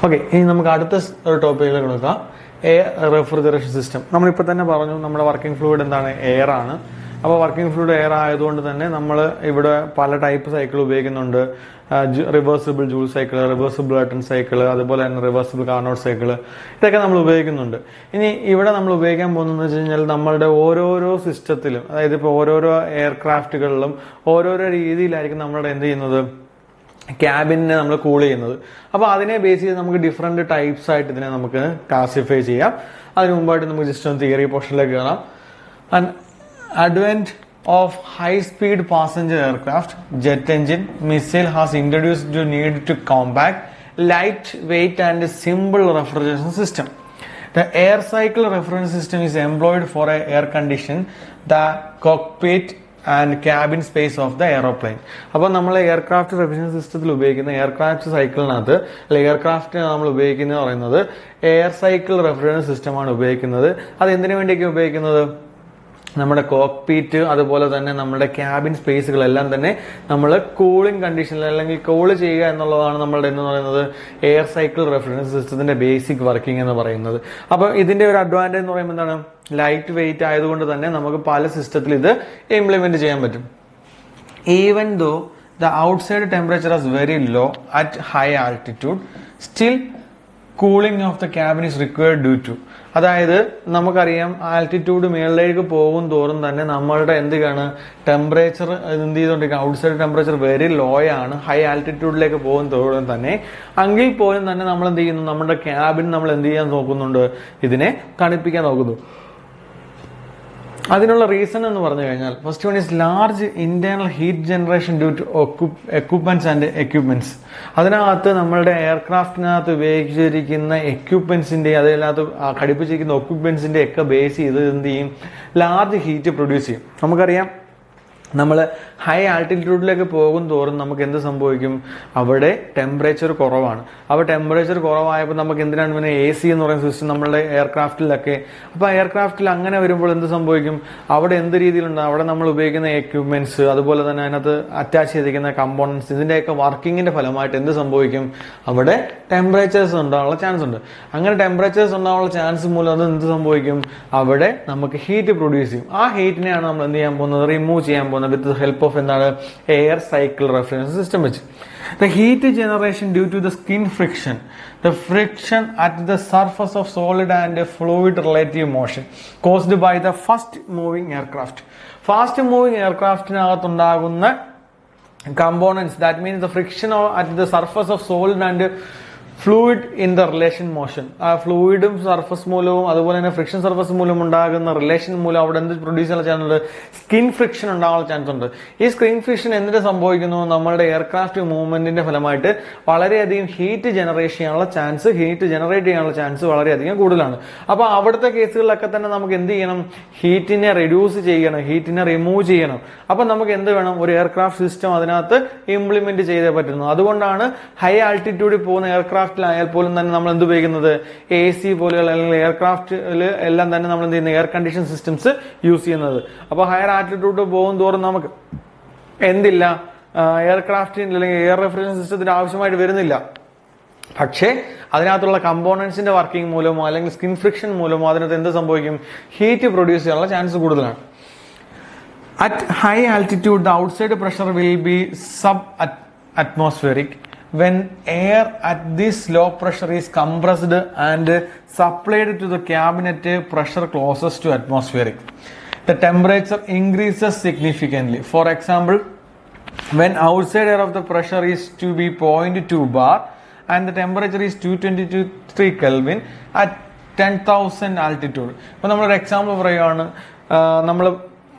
Okay, ഇനി നമുക്ക് അടുത്ത ഒരു ടോപ്പിക്കിലേക്ക് നോക്കാം. Air refrigeration system. നമ്മളിപ്പോൾ തന്നെ പറഞ്ഞു നമ്മുടെ വർക്കിംഗ് ഫ്ലൂയിഡ് എന്താണ്, എയർ ആണ്. അപ്പോൾ വർക്കിംഗ് ഫ്ലൂയിഡ് എയർ ആയതുകൊണ്ട് തന്നെ നമ്മൾ ഇവിടെ പല ടൈപ്പ് സൈക്കിൾ ഉപയോഗിക്കുന്നുണ്ട്. Reversible joule cycle, reversible Brayton cycle, അതുപോലെ തന്നെ റിവേഴ്സിബിൾ കാർനോട്ട് സൈക്കിൾ, ഇതൊക്കെ നമ്മൾ ഉപയോഗിക്കുന്നുണ്ട്. ഇനി ഇവിടെ നമ്മൾ ഉപയോഗിക്കാൻ പോകുന്നതെന്ന് വെച്ച് കഴിഞ്ഞാൽ നമ്മളുടെ ഓരോരോ സിസ്റ്റത്തിലും, അതായത് ഇപ്പോൾ ഓരോരോ എയർക്രാഫ്റ്റുകളിലും ഓരോരോ രീതിയിലായിരിക്കും നമ്മളുടെ എന്ത് ചെയ്യുന്നത്, ക്യാബിനെ നമ്മൾ കൂൾ ചെയ്യുന്നത്. അപ്പോൾ അതിനെ ബേസ് ചെയ്ത് നമുക്ക് ഡിഫറെന്റ് ടൈപ്സ് ആയിട്ട് ഇതിനെ നമുക്ക് ക്ലാസിഫൈ ചെയ്യാം. അതിന് മുമ്പായിട്ട് നമുക്ക് ജസ്റ്റ് ഒന്ന് തിയറി പോർഷനിലേക്ക് കയറാം. And advent of high-speed passenger aircraft, jet engine, missile has introduced the need to compact, lightweight and simple refrigeration system. The air cycle refrigeration system is employed for a air condition the cockpit and cabin space of the aeroplane. അപ്പോൾ നമ്മൾ aircraft refrigeration സിസ്റ്റത്തിൽ ഉപയോഗിക്കുന്ന aircraft സൈക്കിളിനകത്ത് അല്ലെങ്കിൽ എയർക്രാഫ്റ്റിന് നമ്മൾ ഉപയോഗിക്കുന്നത് പറയുന്നത് air cycle refrigeration സിസ്റ്റമാണ് ഉപയോഗിക്കുന്നത്. അത് എന്തിനു വേണ്ടിയൊക്കെ ഉപയോഗിക്കുന്നത്, നമ്മുടെ കോക്ക്പീറ്റ് അതുപോലെ തന്നെ നമ്മുടെ ക്യാബിൻ സ്പേസുകളെല്ലാം തന്നെ നമ്മൾ കൂളിംഗ് കണ്ടീഷനിൽ അല്ലെങ്കിൽ കൂൾ ചെയ്യുക എന്നുള്ളതാണ് നമ്മളുടെ എന്ന് പറയുന്നത് എയർ സൈക്കിൾ റെഫ്രിജറേഷൻ സിസ്റ്റത്തിന്റെ ബേസിക് വർക്കിംഗ് എന്ന് പറയുന്നത്. അപ്പോൾ ഇതിന്റെ ഒരു അഡ്വാൻറ്റേജ് എന്ന് പറയുമ്പോൾ എന്താണ്, ലൈറ്റ് വെയിറ്റ് ആയതുകൊണ്ട് തന്നെ നമുക്ക് പല സിസ്റ്റത്തിൽ ഇത് ഇംപ്ലിമെന്റ് ചെയ്യാൻ പറ്റും. Even though the outside temperature is very low at high altitude, still cooling of the cabin is required due to, അതായത് നമുക്കറിയാം ആൾട്ടിറ്റ്യൂഡ് മുകളിലേക്ക് പോകും തോറും തന്നെ നമ്മളുടെ എന്താണ് ടെമ്പറേച്ചർ എന്ത് ചെയ്തുകൊണ്ടിരിക്കുക, ഔട്ട്സൈഡ് ടെമ്പറേച്ചർ വെരി ലോ ആണ്, ഹൈ ആൾട്ടിറ്റ്യൂഡിലേക്ക് പോകും തോറും തന്നെ എങ്കിൽ പോലും തന്നെ നമ്മൾ എന്ത് ചെയ്യുന്നു, നമ്മുടെ ക്യാബിൻ നമ്മൾ എന്ത് ചെയ്യാൻ നോക്കുന്നുണ്ട്, ഇതിനെ തണുപ്പിക്കാൻ നോക്കുന്നു. അതിനുള്ള റീസൺ എന്ന് പറഞ്ഞു കഴിഞ്ഞാൽ first one is large internal heat generation due to equipments and equipments. അതിനകത്ത് നമ്മളുടെ എയർക്രാഫ്റ്റിനകത്ത് ഉപയോഗിച്ചിരിക്കുന്ന എക്യുപ്മെന്റ്സിന്റെ അതിനകത്ത് ഘടിപ്പിച്ചിരിക്കുന്ന എക്യുപ്മെന്റ്സിന്റെ ഒക്കെ ബേസ് ചെയ്ത് എന്ത് ചെയ്യും, ലാർജ് ഹീറ്റ് പ്രൊഡ്യൂസ് ചെയ്യും. നമുക്കറിയാം നമ്മൾ ഹൈ ആൾട്ടിറ്റ്യൂഡിലേക്ക് പോകും തോറും നമുക്ക് എന്ത് സംഭവിക്കും, അവിടെ ടെമ്പറേച്ചർ കുറവാണ്. അപ്പോൾ ടെമ്പറേച്ചർ കുറവായപ്പോൾ നമുക്ക് എന്തിനാണ് പിന്നെ AC എന്ന് പറയുന്ന സിസ്റ്റം നമ്മളുടെ എയർക്രാഫ്റ്റിലൊക്കെ. അപ്പോൾ എയർക്രാഫ്റ്റിൽ അങ്ങനെ വരുമ്പോൾ എന്ത് സംഭവിക്കും, അവിടെ എന്ത് രീതിയിലുണ്ട്, അവിടെ നമ്മൾ ഉപയോഗിക്കുന്ന എക്യുപ്മെന്റ്സ് അതുപോലെ തന്നെ അതിനകത്ത് അറ്റാച്ച് ചെയ്തിരിക്കുന്ന കമ്പോണൻസ് ഇതിന്റെയൊക്കെ വർക്കിങ്ങിന്റെ ഫലമായിട്ട് എന്ത് സംഭവിക്കും, അവിടെ ടെമ്പറേച്ചേഴ്സ് ഉണ്ടാകാനുള്ള ചാൻസ് ഉണ്ട്. അങ്ങനെ ടെമ്പറേച്ചേഴ്സ് ഉണ്ടാകാനുള്ള ചാൻസ് മൂലം അത് എന്ത് സംഭവിക്കും, അവിടെ നമുക്ക് ഹീറ്റ് പ്രൊഡ്യൂസ് ചെയ്യും. ആ ഹീറ്റിനെയാണ് നമ്മൾ എന്ത് ചെയ്യാൻ പോകുന്നത്, റിമൂവ് ചെയ്യാൻ പോകുന്നത് with the help of എന്താണ് എയർ സൈക്കിൾ റെഫ്രിജറേഷൻ സിസ്റ്റം വെച്ച്. The heat generation due to the skin friction, the friction at the surface of solid and fluid relative motion caused by the fast moving aircraft. Fast moving aircraftനകത്ത് ഉണ്ടാകുന്ന components, that means the friction at the surface of solid and fluid in the relation motion. ആ ഫ്ലൂയിഡും surface മൂലവും അതുപോലെ തന്നെ friction surface മൂലം ഉണ്ടാകുന്ന relation മൂലം അവിടെ എന്ത് പ്രൊഡ്യൂസ് ചെയ്യാൻ ചാൻസ് ഉണ്ട്, സ്കിൻ ഫ്രിക്ഷൻ ഉണ്ടാകാനുള്ള ചാൻസ് ഉണ്ട്. ഈ സ്കിൻ ഫ്രിക്ഷൻ എന്തിനു സംഭവിക്കുന്നു, നമ്മളുടെ എയർക്രാഫ്റ്റ് മൂവ്മെന്റിന്റെ ഫലമായിട്ട് വളരെയധികം ഹീറ്റ് ജനറേറ്റ് ചെയ്യാനുള്ള ചാൻസ് വളരെയധികം കൂടുതലാണ്. അപ്പൊ അവിടുത്തെ കേസുകളിലൊക്കെ തന്നെ നമുക്ക് എന്ത് ചെയ്യണം, ഹീറ്റിനെ റെഡ്യൂസ് ചെയ്യണം, ഹീറ്റിനെ റിമൂവ് ചെയ്യണം. അപ്പൊ നമുക്ക് എന്ത് വേണം, ഒരു എയർക്രാഫ്റ്റ് സിസ്റ്റം അതിനകത്ത് ഇംപ്ലിമെന്റ് ചെയ്തേ പറ്റുന്നു. അതുകൊണ്ടാണ് ഹൈ ആൾട്ടിറ്റ്യൂഡിൽ പോകുന്ന എയർക്രാഫ്റ്റ് ആയാൽ പോലും തന്നെ നമ്മൾ എന്ത് ഉപയോഗിക്കുന്നത്, AC പോലെയുള്ള അല്ലെങ്കിൽ എയർക്രാഫ്റ്റിൽ എല്ലാം തന്നെ നമ്മൾ എന്ത് ചെയ്യുന്നത്, എയർ കണ്ടീഷൻ സിസ്റ്റംസ് യൂസ് ചെയ്യുന്നത്. അപ്പൊ ഹയർ ആൾട്ടിറ്റ്യൂഡ് പോകും തോറും നമുക്ക് എന്തില്ല, എയർക്രാഫ്റ്റിന് അല്ലെങ്കിൽ എയർ റെഫ്രിജറേഷൻ സിസ്റ്റത്തിന് ആവശ്യമായിട്ട് വരുന്നില്ല. പക്ഷേ അതിനകത്തുള്ള കമ്പോണൻസിന്റെ വർക്കിംഗ് മൂലമോ അല്ലെങ്കിൽ സ്കിൻ ഫ്രിക്ഷൻ മൂലമോ അതിനകത്ത് എന്ത് സംഭവിക്കും, ഹീറ്റ് പ്രൊഡ്യൂസ് ചെയ്യാനുള്ള ചാൻസ് കൂടുതലാണ്. At high altitude, the outside pressure will be sub-atmospheric. When air at this low pressure is compressed and supplied to the cabin at a pressure closest to atmospheric, the temperature increases significantly. For example, when outside air of the pressure is to be 0.2 bar and the temperature is 223 Kelvin at 10,000 altitude. അപ്പോൾ നമ്മളൊരു example പറയുകയാണ്, നമ്മൾ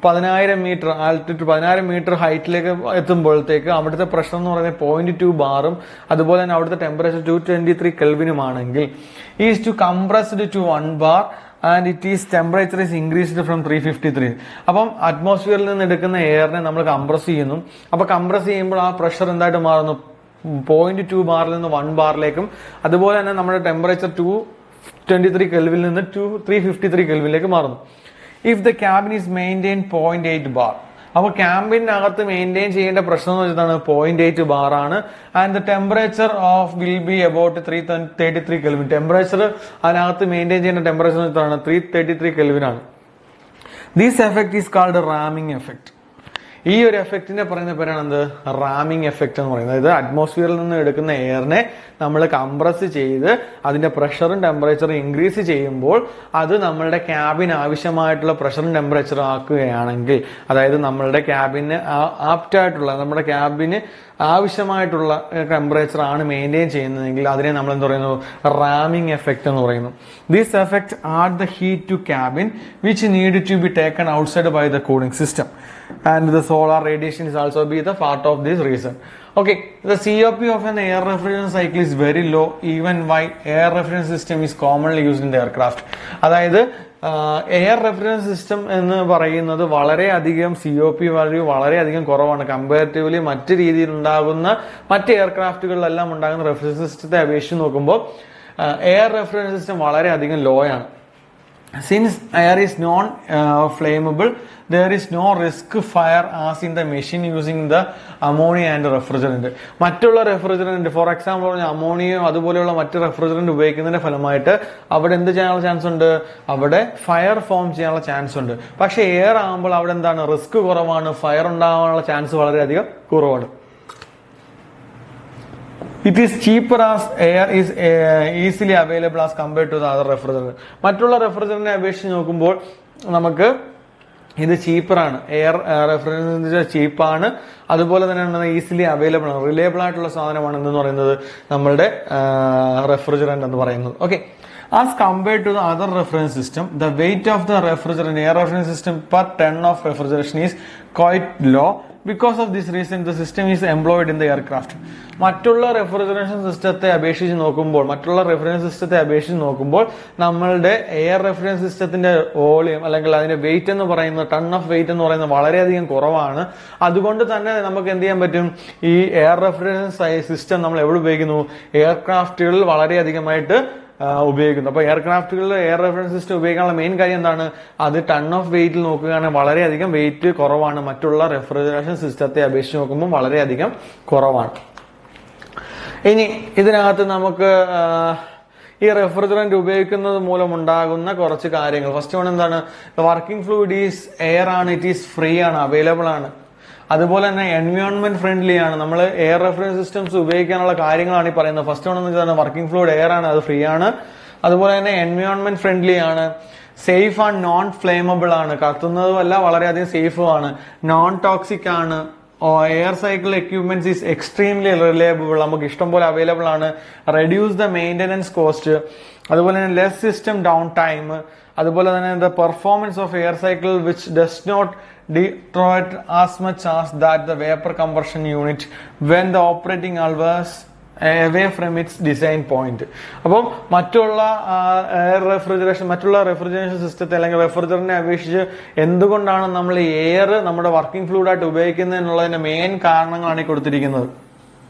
10,000 metre altitude 10,000 metre ഹൈറ്റിലേക്ക് എത്തുമ്പോഴത്തേക്ക് അവിടുത്തെ pressure എന്ന് പറയുന്നത് 0.2 ബാറും അതുപോലെ തന്നെ അവിടുത്തെ ടെമ്പറേച്ചർ 223 കെൽവിനുമാണെങ്കിൽ is to compressed to 1 bar and it is temperature is increased from 353. അപ്പം അറ്റ്മോസ്ഫിയറിൽ നിന്ന് എടുക്കുന്ന എയറിനെ നമ്മൾ കംപ്രസ് ചെയ്യുന്നു. അപ്പൊ കംപ്രസ് ചെയ്യുമ്പോൾ ആ പ്രഷർ എന്തായിട്ട് മാറുന്നു, 0.2 ബാറിൽ നിന്ന് 1 ബാറിലേക്കും അതുപോലെ തന്നെ നമ്മുടെ ടെമ്പറേച്ചർ 223 കെൽവിൽ നിന്ന് 353 കെൽവിലേക്ക് മാറുന്നു. If the cabin is maintained 0.8 bar, അപ്പോൾ ക്യാബിനകത്ത് മെയിൻറ്റെയിൻ ചെയ്യേണ്ട പ്രഷർ എന്ന് വെച്ചാൽ 0.8 ബാർ ആണ്. And the temperature of will be about 333 kelvin. Temperature അതിനകത്ത് മെയിൻറ്റെയിൻ ചെയ്യുന്ന ടെമ്പറേച്ചർ എന്ന് വെച്ചാൽ 333 കെൽവിൻ ആണ്. This effect is called ramming effect. ഈ ഒരു എഫക്റ്റിനെ പറയുന്ന പേരാണ് എന്ത്? റാമിംഗ് എഫക്റ്റ് എന്ന് പറയുന്നത്. ഇത് അറ്റ്മോസ്ഫിയറിൽ നിന്ന് എടുക്കുന്ന എയറിനെ നമ്മൾ കംപ്രസ് ചെയ്ത് അതിന്റെ പ്രഷറും ടെമ്പറേച്ചറും ഇൻക്രീസ് ചെയ്യുമ്പോൾ അത് നമ്മളുടെ ക്യാബിന് ആവശ്യമായിട്ടുള്ള പ്രഷറും ടെമ്പറേച്ചറും ആക്കുകയാണെങ്കിൽ, അതായത് നമ്മളുടെ ക്യാബിന് ആപ്റ്റായിട്ടുള്ള, നമ്മുടെ ക്യാബിന് ആവശ്യമായിട്ടുള്ള ടെമ്പറേച്ചർ ആണ് മെയിൻറ്റെയിൻ ചെയ്യുന്നതെങ്കിൽ അതിനെ നമ്മൾ എന്ത് പറയുന്നു? റാമിംഗ് എഫക്റ്റ് എന്ന് പറയുന്നു. This effect add the heat to cabin which need to be taken outside by the cooling system. And the solar radiation is also be the part of this reason. Okay, the COP of an air refrigeration cycle is very low even while air refrigeration system is commonly used in the aircraft. അതായത് air refrigeration system എന്ന് പറയുന്നത് വളരെയധികം COP value വളരെയധികം കുറവാണ് comparatively മറ്റ് രീതിയിൽ ഉണ്ടാകുന്ന മറ്റ് എയർക്രാഫ്റ്റുകളിലെല്ലാം ഉണ്ടാകുന്ന റെഫ്രിജറേഷൻ സിസ്റ്റത്തെ അപേക്ഷിച്ച് നോക്കുമ്പോൾ എയർ റെഫ്രിജറേഷൻ സിസ്റ്റം വളരെയധികം ലോ ആണ്. Since air is non-flammable, there is no risk fire as in the machine using the ammonia and refrigerant. മറ്റുള്ള റെഫ്രിജറന്റ്, ഫോർ എക്സാമ്പിൾ പറഞ്ഞ അമോണിയോ അതുപോലെയുള്ള മറ്റ് റെഫ്രിജറന്റ് ഉപയോഗിക്കുന്നതിന്റെ ഫലമായിട്ട് അവിടെ എന്ത് ചെയ്യാനുള്ള ചാൻസ് ഉണ്ട്? അവിടെ ഫയർ ഫോം ചെയ്യാനുള്ള ചാൻസ് ഉണ്ട്. പക്ഷെ എയർ ആകുമ്പോൾ അവിടെ എന്താണ്? റിസ്ക് കുറവാണ്, ഫയർ ഉണ്ടാകാനുള്ള ചാൻസ് വളരെയധികം കുറവാണ്. It is cheaper as air is easily available as compared to the other refrigerant. മറ്റുള്ള റെഫ്രിജറന്റിനെ അപേക്ഷിച്ച് നോക്കുമ്പോൾ നമുക്ക് ഇത് ചീപ്പറാണ്. എയർ റെഫ്രിജറന്റ് ചീപ്പാണ്, അതുപോലെ തന്നെ ഈസിലി അവൈലബിൾ ആണ്, റിലയബിൾ ആയിട്ടുള്ള സാധനമാണ് എന്ന് പറയുന്നത് നമ്മളുടെ റെഫ്രിജറന്റ് എന്ന് പറയുന്നത്. Okay, as compared to the other refrigerant system, the weight of the refrigerant air refrigerant system per ton of refrigeration is quite low. Because of this reason, the system is employed in the aircraft. മറ്റുള്ള refrigeration സിസ്റ്റത്തെ അപേക്ഷിച്ച് നോക്കുമ്പോൾ നമ്മളുടെ air refrigeration സിസ്റ്റത്തിന്റെ volume അല്ലെങ്കിൽ അതിന്റെ wait എന്ന് പറയുന്നത്, ടൺ ഓഫ് വെയിറ്റ് എന്ന് പറയുന്നത് വളരെയധികം കുറവാണ്. അതുകൊണ്ട് തന്നെ നമുക്ക് എന്ത് ചെയ്യാൻ പറ്റും? ഈ എയർ റെഫ്രിജറേഷൻ സിസ്റ്റം നമ്മൾ എവിടെ ഉപയോഗിക്കുന്നു? എയർക്രാഫ്റ്റുകളിൽ വളരെയധികമായിട്ട് ഉപയോഗിക്കുന്നു. അപ്പൊ എയർക്രാഫ്റ്റുകളിൽ എയർ റെഫ്രിജറേഷൻ സിസ്റ്റം ഉപയോഗിക്കാനുള്ള മെയിൻ കാര്യം എന്താണ്? അത് ടൺ ഓഫ് വെയിറ്റിൽ നോക്കുകയാണെങ്കിൽ വളരെയധികം വെയിറ്റ് കുറവാണ്. മറ്റുള്ള റെഫ്രിജറേഷൻ സിസ്റ്റത്തെ അപേക്ഷിച്ച് നോക്കുമ്പോൾ വളരെയധികം കുറവാണ്. ഇനി ഇതിനകത്ത് നമുക്ക് ഈ റെഫ്രിജറന്റ് ഉപയോഗിക്കുന്നത് മൂലം ഉണ്ടാകുന്ന കുറച്ച് കാര്യങ്ങൾ. ഫസ്റ്റ് വൺ എന്താണ്? വർക്കിംഗ് ഫ്ലൂയിഡ് ഈസ് എയർ ആണ്, ഇറ്റ് ഈസ് ഫ്രീ ആണ്, അവൈലബിൾ ആണ്. അതുപോലെ തന്നെ എൻവയോൺമെന്റ് ഫ്രണ്ട്ലി ആണ്. നമ്മൾ എയർ റെഫ്രിജറേഷൻ സിസ്റ്റംസ് ഉപയോഗിക്കാനുള്ള കാര്യങ്ങളാണ് ഈ പറയുന്നത്. ഫസ്റ്റ് വൺ എന്ന് വെച്ചാൽ വർക്കിംഗ് ഫ്ലൂയിഡ് എയർ ആണ്, അത് ഫ്രീ ആണ്. അതുപോലെ തന്നെ എൻവയോൺമെന്റ് ഫ്രണ്ട്ലി ആണ്, സേഫ് ആൻഡ് നോൺ ഫ്ലേമബിൾ ആണ്, കത്തുന്നതുമല്ല, വളരെയധികം സേഫും ആണ്, നോൺ ടോക്സിക് ആണ്. Air cycle equipments is extremely reliable, നമുക്ക് ഇഷ്ടം പോലെ അവൈലബിൾ ആണ്. Reduce the maintenance cost. അതുപോലെ തന്നെ ലെസ് സിസ്റ്റം ഡൗൺ ടൈം. അതുപോലെ തന്നെ the performance of air cycle which does not deteriorate as much as that the vapor compression unit when the operating hours away from its design point. അപ്പം മറ്റുള്ള refrigeration സിസ്റ്റത്തെ അല്ലെങ്കിൽ റെഫ്രിജറന്റിനെ അപേക്ഷിച്ച് എന്തുകൊണ്ടാണ് നമ്മൾ air നമ്മുടെ വർക്കിംഗ് ഫ്ലൂയിഡ് ആയിട്ട് ഉപയോഗിക്കുന്നത് എന്നുള്ളതിന്റെ മെയിൻ കാരണങ്ങളാണ് ഈ കൊടുത്തിരിക്കുന്നത്.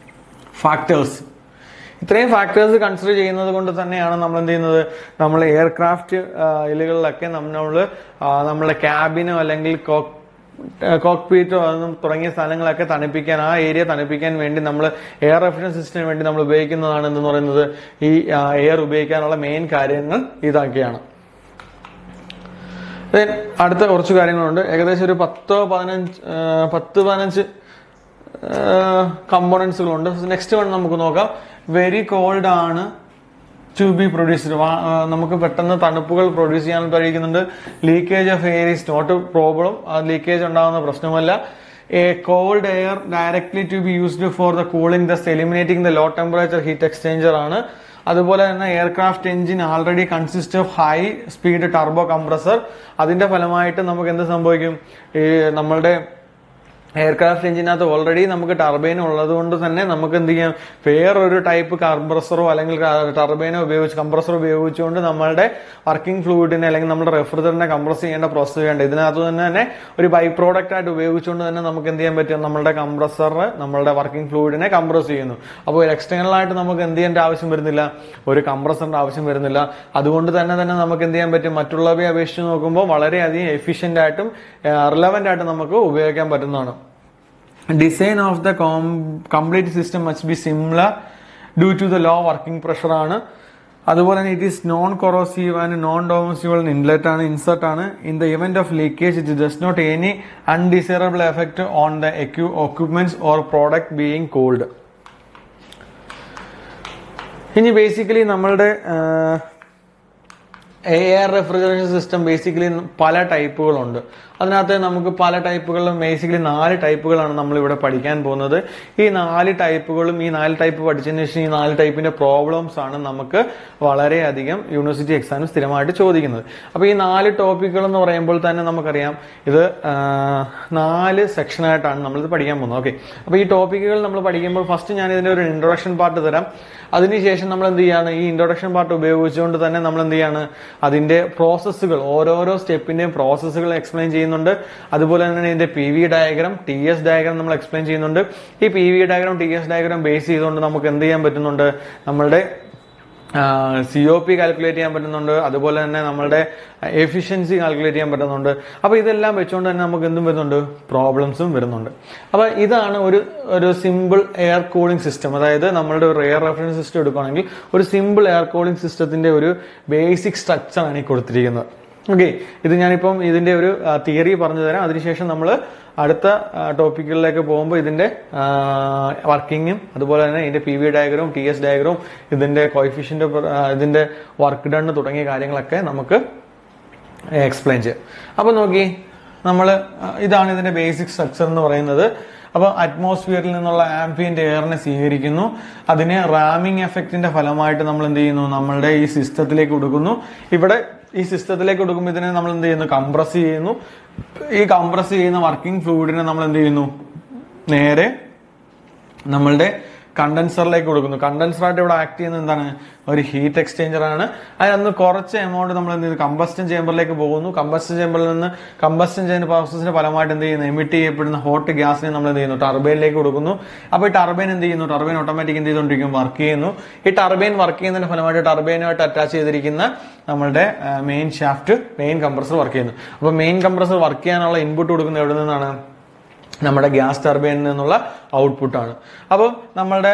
ഫാക്ടേഴ്സ്, ഇത്രയും ഫാക്ടേഴ്സ് കൺസിഡർ ചെയ്യുന്നത് കൊണ്ട് തന്നെയാണ് നമ്മൾ എന്ത് ചെയ്യുന്നത്? നമ്മൾ എയർക്രാഫ്റ്റ് ഇലുകളിലൊക്കെ നമ്മളെ ക്യാബിനോ അല്ലെങ്കിൽ കോക്ക്പീറ്റോ തുടങ്ങിയ സ്ഥലങ്ങളൊക്കെ തണുപ്പിക്കാൻ, ആ ഏരിയ തണുപ്പിക്കാൻ വേണ്ടി നമ്മൾ എയർ റെഫ്രിജറേഷൻ സിസ്റ്റത്തിന് വേണ്ടി നമ്മൾ ഉപയോഗിക്കുന്നതാണ് എന്ന് പറയുന്നത്. ഈ എയർ ഉപയോഗിക്കാനുള്ള മെയിൻ കാര്യങ്ങൾ ഇതൊക്കെയാണ്. അടുത്ത കുറച്ച് കാര്യങ്ങളുണ്ട്. ഏകദേശം ഒരു 10-15 കമ്പോണൻസുകളുണ്ട്. നെക്സ്റ്റ് വൺ നമുക്ക് നോക്കാം. വെരി കോൾഡ് ആണ് ടു ബി പ്രൊഡ്യൂസ്ഡ്. നമുക്ക് പെട്ടെന്ന് തണുപ്പുകൾ പ്രൊഡ്യൂസ് ചെയ്യാൻ കഴിയുന്നുണ്ട്. Leakage of air is not a problem, leakage ഉണ്ടാകുന്ന പ്രശ്നമല്ല. A cold air directly to be used for the cooling thus eliminating the low temperature heat exchanger ആണ്. അതുപോലെ തന്നെ aircraft engine already consist of high speed turbo compressor. അതിന്റെ ഫലമായിട്ട് നമുക്ക് എന്ത് സംഭവിക്കും? ഈ നമ്മളുടെ എയർക്രാഫ്റ്റ് എഞ്ചിനകത്ത് ഓൾറെഡി നമുക്ക് ടർബൈൻ ഉള്ളത് കൊണ്ട് തന്നെ നമുക്ക് എന്ത് ചെയ്യാം, വേറൊരു ടൈപ്പ് കംപ്രസറോ അല്ലെങ്കിൽ ടർബൈനോ കംപ്രസറോ ഉപയോഗിച്ചുകൊണ്ട് നമ്മളുടെ വർക്കിംഗ് ഫ്ലൂയിഡിനെ അല്ലെങ്കിൽ നമ്മുടെ റെഫ്രിജറന്റിനെ കംപ്രസ് ചെയ്യേണ്ട പ്രോസസ് ചെയ്യേണ്ട ഇതിനകത്ത് തന്നെ ഒരു ബൈ പ്രോഡക്റ്റ് ആയിട്ട് ഉപയോഗിച്ചുകൊണ്ട് തന്നെ നമുക്ക് എന്ത് ചെയ്യാൻ പറ്റും, നമ്മളുടെ കംപ്രസർ നമ്മളുടെ വർക്കിംഗ് ഫ്ലൂയിഡിനെ കംപ്രസ് ചെയ്യുന്നു. അപ്പോൾ ഒരു എക്സ്റ്റേണൽ ആയിട്ട് നമുക്ക് എന്ത് ചെയ്യേണ്ട ആവശ്യം വരുന്നില്ല, ഒരു കംപ്രസറിന്റെ ആവശ്യം വരുന്നില്ല. അതുകൊണ്ട് തന്നെ നമുക്ക് എന്ത് ചെയ്യാൻ പറ്റും, മറ്റുള്ളവയെ അപേക്ഷിച്ച് നോക്കുമ്പോൾ വളരെയധികം എഫിഷ്യന്റ് ആയിട്ടും റിലവന്റ് ആയിട്ടും നമുക്ക് ഉപയോഗിക്കാൻ പറ്റുന്നതാണ്. Design of the complete system must be similar due to the low working pressure ആണ്. അതുപോലെ തന്നെ it is non corrosive and non domestible inlet ആണ്, insert ആണ്. In the event of leakage it does not any undesirable effect on the equipments or product being cooled. ഇനി basically നമ്മളുടെ air refrigeration system basically പല ടൈപ്പുകളുണ്ട്. അതിനകത്ത് നമുക്ക് പല ടൈപ്പുകളും basically 4 ടൈപ്പുകളാണ് നമ്മൾ ഇവിടെ പഠിക്കാൻ പോകുന്നത്. ഈ 4 ടൈപ്പുകളും ഈ 4 ടൈപ്പ് പഠിച്ചതിന് ശേഷം ഈ 4 ടൈപ്പിന്റെ പ്രോബ്ലംസ് ആണ് നമുക്ക് വളരെയധികം യൂണിവേഴ്സിറ്റി എക്സാമിന് സ്ഥിരമായിട്ട് ചോദിക്കുന്നത്. അപ്പൊ ഈ 4 ടോപ്പിക്കുകൾ എന്ന് പറയുമ്പോൾ തന്നെ നമുക്കറിയാം ഇത് 4 സെക്ഷനായിട്ടാണ് നമ്മളിത് പഠിക്കാൻ പോകുന്നത്. ഓക്കെ, അപ്പൊ ഈ ടോപ്പിക്കുകൾ നമ്മൾ പഠിക്കുമ്പോൾ ഫസ്റ്റ് ഞാൻ ഇതിന്റെ ഒരു ഇൻട്രൊഡക്ഷൻ പാർട്ട് തരാം. അതിനുശേഷം നമ്മൾ എന്ത് ചെയ്യാണ്, ഈ ഇൻട്രൊഡക്ഷൻ പാർട്ട് ഉപയോഗിച്ചുകൊണ്ട് തന്നെ നമ്മൾ എന്ത് ചെയ്യാണ്, അതിന്റെ പ്രോസസ്സുകൾ ഓരോരോ സ്റ്റെപ്പിന്റെയും പ്രോസസ്സുകൾ എക്സ്പ്ലെയിൻ ചെയ്യുന്നുണ്ട്. അതുപോലെ തന്നെ ഇതിന്റെ PV ഡയഗ്രാം, TS ഡയഗ്രാം നമ്മൾ എക്സ്പ്ലെയിൻ ചെയ്യുന്നുണ്ട്. ഈ PV diagram, TS diagram base ചെയ്തുകൊണ്ട് നമുക്ക് എന്ത് ചെയ്യാൻ പറ്റുന്നുണ്ട്, നമ്മളുടെ COP കാൽക്കുലേറ്റ് ചെയ്യാൻ പറ്റുന്നുണ്ട്. അതുപോലെ തന്നെ നമ്മളുടെ എഫിഷ്യൻസി കാൽക്കുലേറ്റ് ചെയ്യാൻ പറ്റുന്നുണ്ട്. അപ്പൊ ഇതെല്ലാം വെച്ചുകൊണ്ട് തന്നെ നമുക്ക് എന്തും വരുന്നുണ്ട്, പ്രോബ്ലംസും വരുന്നുണ്ട്. അപ്പൊ ഇതാണ് ഒരു സിമ്പിൾ എയർ കൂളിംഗ് സിസ്റ്റം. അതായത് നമ്മളുടെ ഒരു എയർ റെഫറൻസ് സിസ്റ്റം എടുക്കുകയാണെങ്കിൽ ഒരു സിമ്പിൾ എയർ കൂളിംഗ് സിസ്റ്റത്തിന്റെ ഒരു ബേസിക് സ്ട്രക്ചർ ആണ് ഈ കൊടുത്തിരിക്കുന്നത്. ഓക്കെ, ഇത് ഞാനിപ്പം ഇതിന്റെ ഒരു തിയറി പറഞ്ഞു തരാം. അതിനുശേഷം നമ്മൾ അടുത്ത ടോപ്പിക്കുകളിലേക്ക് പോകുമ്പോൾ ഇതിന്റെ വർക്കിങ്ങും അതുപോലെ തന്നെ ഇതിന്റെ PV ഡയഗ്രവും TS ഡയഗ്രവും ഇതിന്റെ കോയിഫിഷ്യന്റ് ഇതിന്റെ വർക്ക് ഡൺ തുടങ്ങിയ കാര്യങ്ങളൊക്കെ നമുക്ക് എക്സ്പ്ലെയിൻ ചെയ്യാം. അപ്പൊ നോക്കി, ഇതാണ് ഇതിന്റെ ബേസിക് സ്ട്രക്ചർ എന്ന് പറയുന്നത്. അപ്പൊ അറ്റ്മോസ്ഫിയറിൽ നിന്നുള്ള ആംബിയന്റ് എയറിനെ സ്വീകരിക്കുന്നു. അതിനെ റാമിംഗ് എഫക്റ്റിന്റെ ഫലമായിട്ട് നമ്മൾ എന്ത് ചെയ്യുന്നു, നമ്മളുടെ ഈ സിസ്റ്റത്തിലേക്ക് കൊടുക്കുന്നു. ഇവിടെ ഈ സിസ്റ്റത്തിലേക്ക് കൊടുക്കുമ്പോൾ ഇതിനെ നമ്മൾ എന്ത് ചെയ്യുന്നു, കംപ്രസ് ചെയ്യുന്നു. ഈ കംപ്രസ് ചെയ്യുന്ന വർക്കിംഗ് ഫ്ലൂയിഡിനെ നമ്മൾ എന്ത് ചെയ്യുന്നു, നേരെ നമ്മളുടെ കണ്ടൻസറിലേക്ക് കൊടുക്കുന്നു. കണ്ടൻസറായിട്ട് ഇവിടെ ആക്ട് ചെയ്യുന്നത് എന്താണ്, ഒരു ഹീറ്റ് എക്സ്ചേഞ്ചർ ആണ്. അതിനകത്ത് കുറച്ച് എമൗണ്ട് നമ്മൾ എന്ത് ചെയ്യുന്നു, കമ്പസ്റ്റൻ ചേമ്പറിലേക്ക് പോകുന്നു. കമ്പസ്റ്റൻ ചേമ്പറിൽ നിന്ന് കമ്പസ്റ്റൻ ചെയ്യുന്ന പ്രോസസ്സിന്റെ ഫലമായിട്ട് എന്ത് ചെയ്യുന്നു, എമിറ്റ് ചെയ്യപ്പെടുന്ന ഹോട്ട് ഗ്യാസിനെ നമ്മൾ എന്ത് ചെയ്യുന്നു, ടർബൈനിലേക്ക് കൊടുക്കുന്നു. അപ്പൊ ഈ ടർബൈൻ എന്ത് ചെയ്യുന്നു, ടർബൈൻ ഓട്ടോമാറ്റിക് എന്ത് ചെയ്തുകൊണ്ടിരിക്കും, വർക്ക് ചെയ്യുന്നു. ഈ ടർബൈൻ വർക്ക് ചെയ്യുന്നതിന്റെ ഫലമായിട്ട് ടർബൈനുമായിട്ട് അറ്റാച്ച് ചെയ്തിരിക്കുന്ന നമ്മളുടെ main shaft, main compressor work ചെയ്യുന്നു. അപ്പൊ മെയിൻ കംപ്രസർ വർക്ക് ചെയ്യാനുള്ള ഇൻപുട്ട് കൊടുക്കുന്നത് എവിടെ നിന്നാണ്, നമ്മുടെ ഗ്യാസ് ടർബൈനിൽ നിന്നുള്ള ഔട്ട്പുട്ടാണ്. അപ്പോൾ നമ്മളുടെ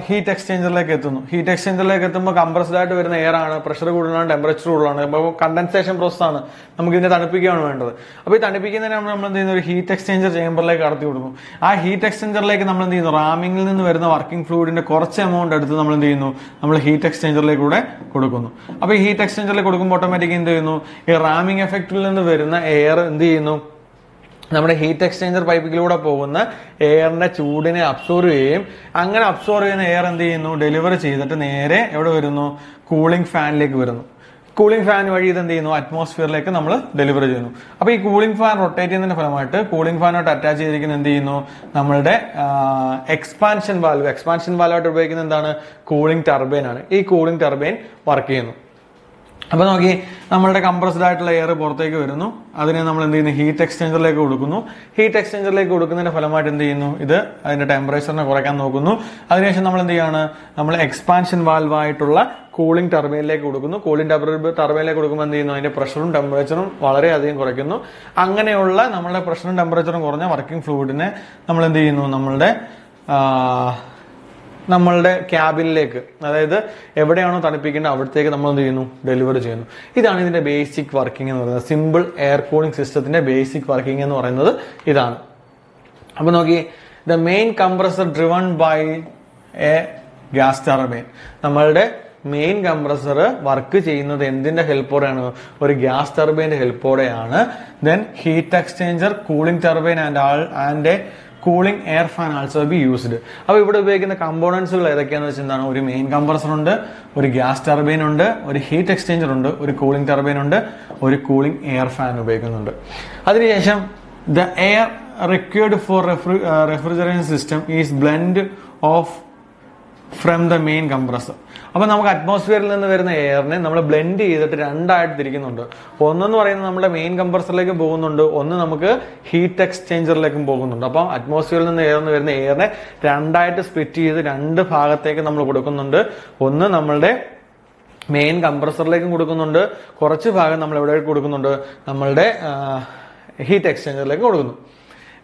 ഹീറ്റ് എക്സ്ചേഞ്ചറിലേക്ക് എത്തുന്നു. ഹീറ്റ് എക്സ്ചേഞ്ചറിലേക്ക് എത്തുമ്പോൾ കംപ്രസ്ഡ് ആയിട്ട് വരുന്ന എയർ ആണ്, പ്രഷർ കൂടുതലാണ്, ടെമ്പറേച്ചർ കൂടുതലാണ്. അപ്പോൾ കണ്ടൻസേഷൻ പ്രോസസ്സാണ്, നമുക്ക് ഇതിനെ തണുപ്പിക്കുകയാണ് വേണ്ടത്. അപ്പോൾ ഈ തണുപ്പിക്കുന്നതിന് നമ്മൾ എന്ത് ചെയ്യുന്നു, ഒരു ഹീറ്റ് എക്സ്ചേഞ്ചർ ചേമ്പറിലേക്ക് കടത്തി കൊടുക്കും. ആ ഹീറ്റ് എക്സ്ചേഞ്ചറിലേക്ക് നമ്മൾ എന്ത് ചെയ്യുന്നു, റാമിംഗിൽ നിന്ന് വരുന്ന വർക്കിംഗ് ഫ്ലൂയിഡിന്റെ കുറച്ച് എമൗണ്ട് എടുത്ത് നമ്മൾ എന്ത് ചെയ്യുന്നു, നമ്മൾ ഹീറ്റ് എക്സ്ചേഞ്ചറിലേക്ക് കൂടെ കൊടുക്കുന്നു. അപ്പോൾ ഈ ഹീറ്റ് എക്സ്ചേഞ്ചറിലേക്ക് കൊടുക്കുമ്പോൾ ഓട്ടോമാറ്റിക് എന്ത് ചെയ്യുന്നു, ഈ റാമിംഗ് എഫക്റ്റിൽ നിന്ന് വരുന്ന എയർ എന്ത് ചെയ്യുന്നു, നമ്മുടെ ഹീറ്റ് എക്സ്ചേഞ്ചർ പൈപ്പിലൂടെ പോകുന്ന എയറിന്റെ ചൂടിനെ അബ്സോർവ് ചെയ്യും. അങ്ങനെ അബ്സോർവ് ചെയ്യുന്ന എയർ എന്ത് ചെയ്യുന്നു, ഡെലിവർ ചെയ്തിട്ട് നേരെ എവിടെ വരുന്നു, കൂളിംഗ് ഫാനിലേക്ക് വരുന്നു. കൂളിംഗ് ഫാൻ വഴി ഇത് എന്ത് ചെയ്യുന്നു, അറ്റ്മോസ്ഫിയറിലേക്ക് നമ്മൾ ഡെലിവർ ചെയ്യുന്നു. അപ്പൊ ഈ കൂളിംഗ് ഫാൻ റൊട്ടേറ്റ് ചെയ്യുന്നതിന്റെ ഫലമായിട്ട് കൂളിംഗ് ഫാനോട്ട് അറ്റാച്ച് ചെയ്തിരിക്കുന്ന എന്ത് ചെയ്യുന്നു, നമ്മളുടെ എക്സ്പാൻഷൻ വാൽവായിട്ട് ഉപയോഗിക്കുന്ന എന്താണ്, കൂളിംഗ് ടർബൈൻ ആണ്. ഈ കൂളിംഗ് ടർബൈൻ വർക്ക് ചെയ്യുന്നു. അപ്പൊ നോക്കി, നമ്മളുടെ കംപ്രസ്ഡ് ആയിട്ടുള്ള എയർ പുറത്തേക്ക് വരുന്നു. അതിനെ നമ്മൾ എന്ത് ചെയ്യുന്നു, ഹീറ്റ് എക്സ്ചേഞ്ചറിലേക്ക് കൊടുക്കുന്നു. ഹീറ്റ് എക്സ്ചേഞ്ചറിലേക്ക് കൊടുക്കുന്നതിന്റെ ഫലമായിട്ട് എന്ത് ചെയ്യുന്നു, ഇത് അതിന്റെ ടെമ്പറേച്ചറിനെ കുറയ്ക്കാൻ നോക്കുന്നു. അതിനുശേഷം നമ്മൾ എന്ത് ചെയ്യാണ്, നമ്മൾ എക്സ്പാൻഷൻ വാൽവായിട്ടുള്ള കൂളിംഗ് ടർബൈനിലേക്ക് കൊടുക്കുന്നു. കൂളിംഗ് ടർബൈനിലേക്ക് കൊടുക്കുമ്പോൾ എന്ത് ചെയ്യുന്നു, അതിന്റെ പ്രഷറും ടെമ്പറേച്ചറും വളരെയധികം കുറയ്ക്കുന്നു. അങ്ങനെയുള്ള നമ്മളുടെ പ്രഷറും ടെമ്പറേച്ചറും കുറഞ്ഞ വർക്കിംഗ് ഫ്ലൂയിഡിനെ നമ്മൾ എന്ത് ചെയ്യുന്നു, നമ്മളുടെ ക്യാബിനിലേക്ക്, അതായത് എവിടെയാണോ തണുപ്പിക്കേണ്ടത് അവിടത്തേക്ക് നമ്മൾ എന്ത് ചെയ്യുന്നു, ഡെലിവർ ചെയ്യുന്നു. ഇതാണ് ഇതിന്റെ ബേസിക് വർക്കിംഗ് എന്ന് പറയുന്നത്. സിമ്പിൾ എയർ കൂളിംഗ് സിസ്റ്റത്തിന്റെ ബേസിക് വർക്കിംഗ് എന്ന് പറയുന്നത് ഇതാണ്. അപ്പൊ നോക്കി, the main compressor driven by a gas turbine. നമ്മളുടെ മെയിൻ കംപ്രസർ വർക്ക് ചെയ്യുന്നത് എന്തിന്റെ ഹെൽപ്പോടെയാണ്, ഒരു ഗ്യാസ് ടർബൈന്റെ ഹെൽപ്പോടെയാണ്. Then heat exchanger, cooling turbine and a cooling air fan also be used. അപ്പൊ ഇവിടെ ഉപയോഗിക്കുന്ന കമ്പോണൻസുകൾ ഏതൊക്കെയാണെന്ന് വെച്ചാൽ എന്താണ്, ഒരു മെയിൻ കംപ്രസർ ഉണ്ട്, ഒരു ഗ്യാസ് ടർബൈൻ ഉണ്ട്, ഒരു ഹീറ്റ് എക്സ്ചേഞ്ചർ ഉണ്ട്, ഒരു കൂളിംഗ് ടർബൈൻ ഉണ്ട്, ഒരു കൂളിംഗ് എയർ ഫാൻ ഉപയോഗിക്കുന്നുണ്ട്. അതിനുശേഷം the air required for refrigeration system is blend of from the main compressor. അപ്പോൾ നമുക്ക് അറ്റ്മോസ്ഫിയറിൽ നിന്ന് വരുന്ന എയറിനെ നമ്മൾ ബ്ലെൻഡ് ചെയ്തിട്ട് രണ്ടായിട്ട് തിരിക്കുന്നുണ്ട്. ഒന്നെന്ന് പറയുന്നത് നമ്മുടെ മെയിൻ കംപ്രസറിലേക്ക് പോകുന്നുണ്ട്, ഒന്ന് നമുക്ക് ഹീറ്റ് എക്സ്ചേഞ്ചറിലേക്കും പോകുന്നുണ്ട്. അപ്പം അറ്റ്മോസ്ഫിയറിൽ നിന്ന് വരുന്ന എയറിനെ രണ്ടായിട്ട് സ്പ്ലിറ്റ് ചെയ്ത് രണ്ട് ഭാഗത്തേക്ക് നമ്മൾ കൊടുക്കുന്നുണ്ട്. ഒന്ന് നമ്മളുടെ മെയിൻ കംപ്രസറിലേക്കും കൊടുക്കുന്നുണ്ട്, കുറച്ച് ഭാഗം നമ്മൾ എവിടെ കൊടുക്കുന്നുണ്ട്, നമ്മളുടെ ഹീറ്റ് എക്സ്ചേഞ്ചറിലേക്ക് കൊടുക്കുന്നു.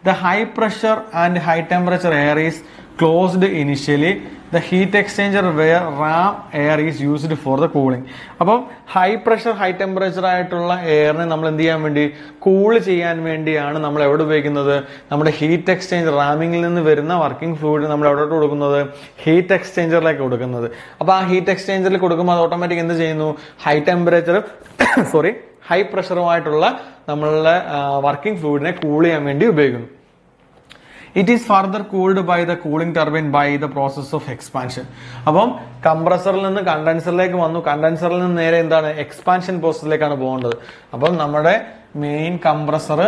The high pressure and high temperature air is closed initially. The heat exchanger where ram air is used for the cooling. അപ്പം ഹൈ പ്രഷർ ഹൈ ടെമ്പറേച്ചർ ആയിട്ടുള്ള എയറിനെ നമ്മൾ എന്ത് ചെയ്യാൻ വേണ്ടി, കൂൾ ചെയ്യാൻ വേണ്ടിയാണ് നമ്മൾ എവിടെ ഉപയോഗിക്കുന്നത്, നമ്മുടെ ഹീറ്റ് എക്സ്ചേഞ്ചർ റാമിങ്ങിൽ നിന്ന് വരുന്ന വർക്കിംഗ് ഫ്ലൂയിഡ് നമ്മൾ എവിടെ കൊടുക്കുന്നത്, ഹീറ്റ് എക്സ്ചേഞ്ചറിലേക്ക് കൊടുക്കുന്നത്. അപ്പോൾ ആ ഹീറ്റ് എക്സ്ചേഞ്ചറിൽ കൊടുക്കുമ്പോൾ അത് ഓട്ടോമാറ്റിക് എന്ത് ചെയ്യുന്നു, ഹൈ ടെമ്പറേച്ചർ ഹൈ പ്രഷറുമായിട്ടുള്ള നമ്മളുടെ വർക്കിംഗ് ഫ്ലൂയിഡിനെ കൂൾ ചെയ്യാൻ വേണ്ടി ഉപയോഗിക്കുന്നു. It is further cooled by the cooling turbine by the process of expansion. അപ്പം കംപ്രസറിൽ നിന്ന് കണ്ടൻസറിലേക്ക് വന്നു, കണ്ടൻസറിൽ നിന്ന് നേരെ എന്താണ്, എക്സ്പാൻഷൻ പ്രോസസ്സിലേക്കാണ് പോകേണ്ടത്. അപ്പം നമ്മുടെ മെയിൻ കംപ്രസറിൽ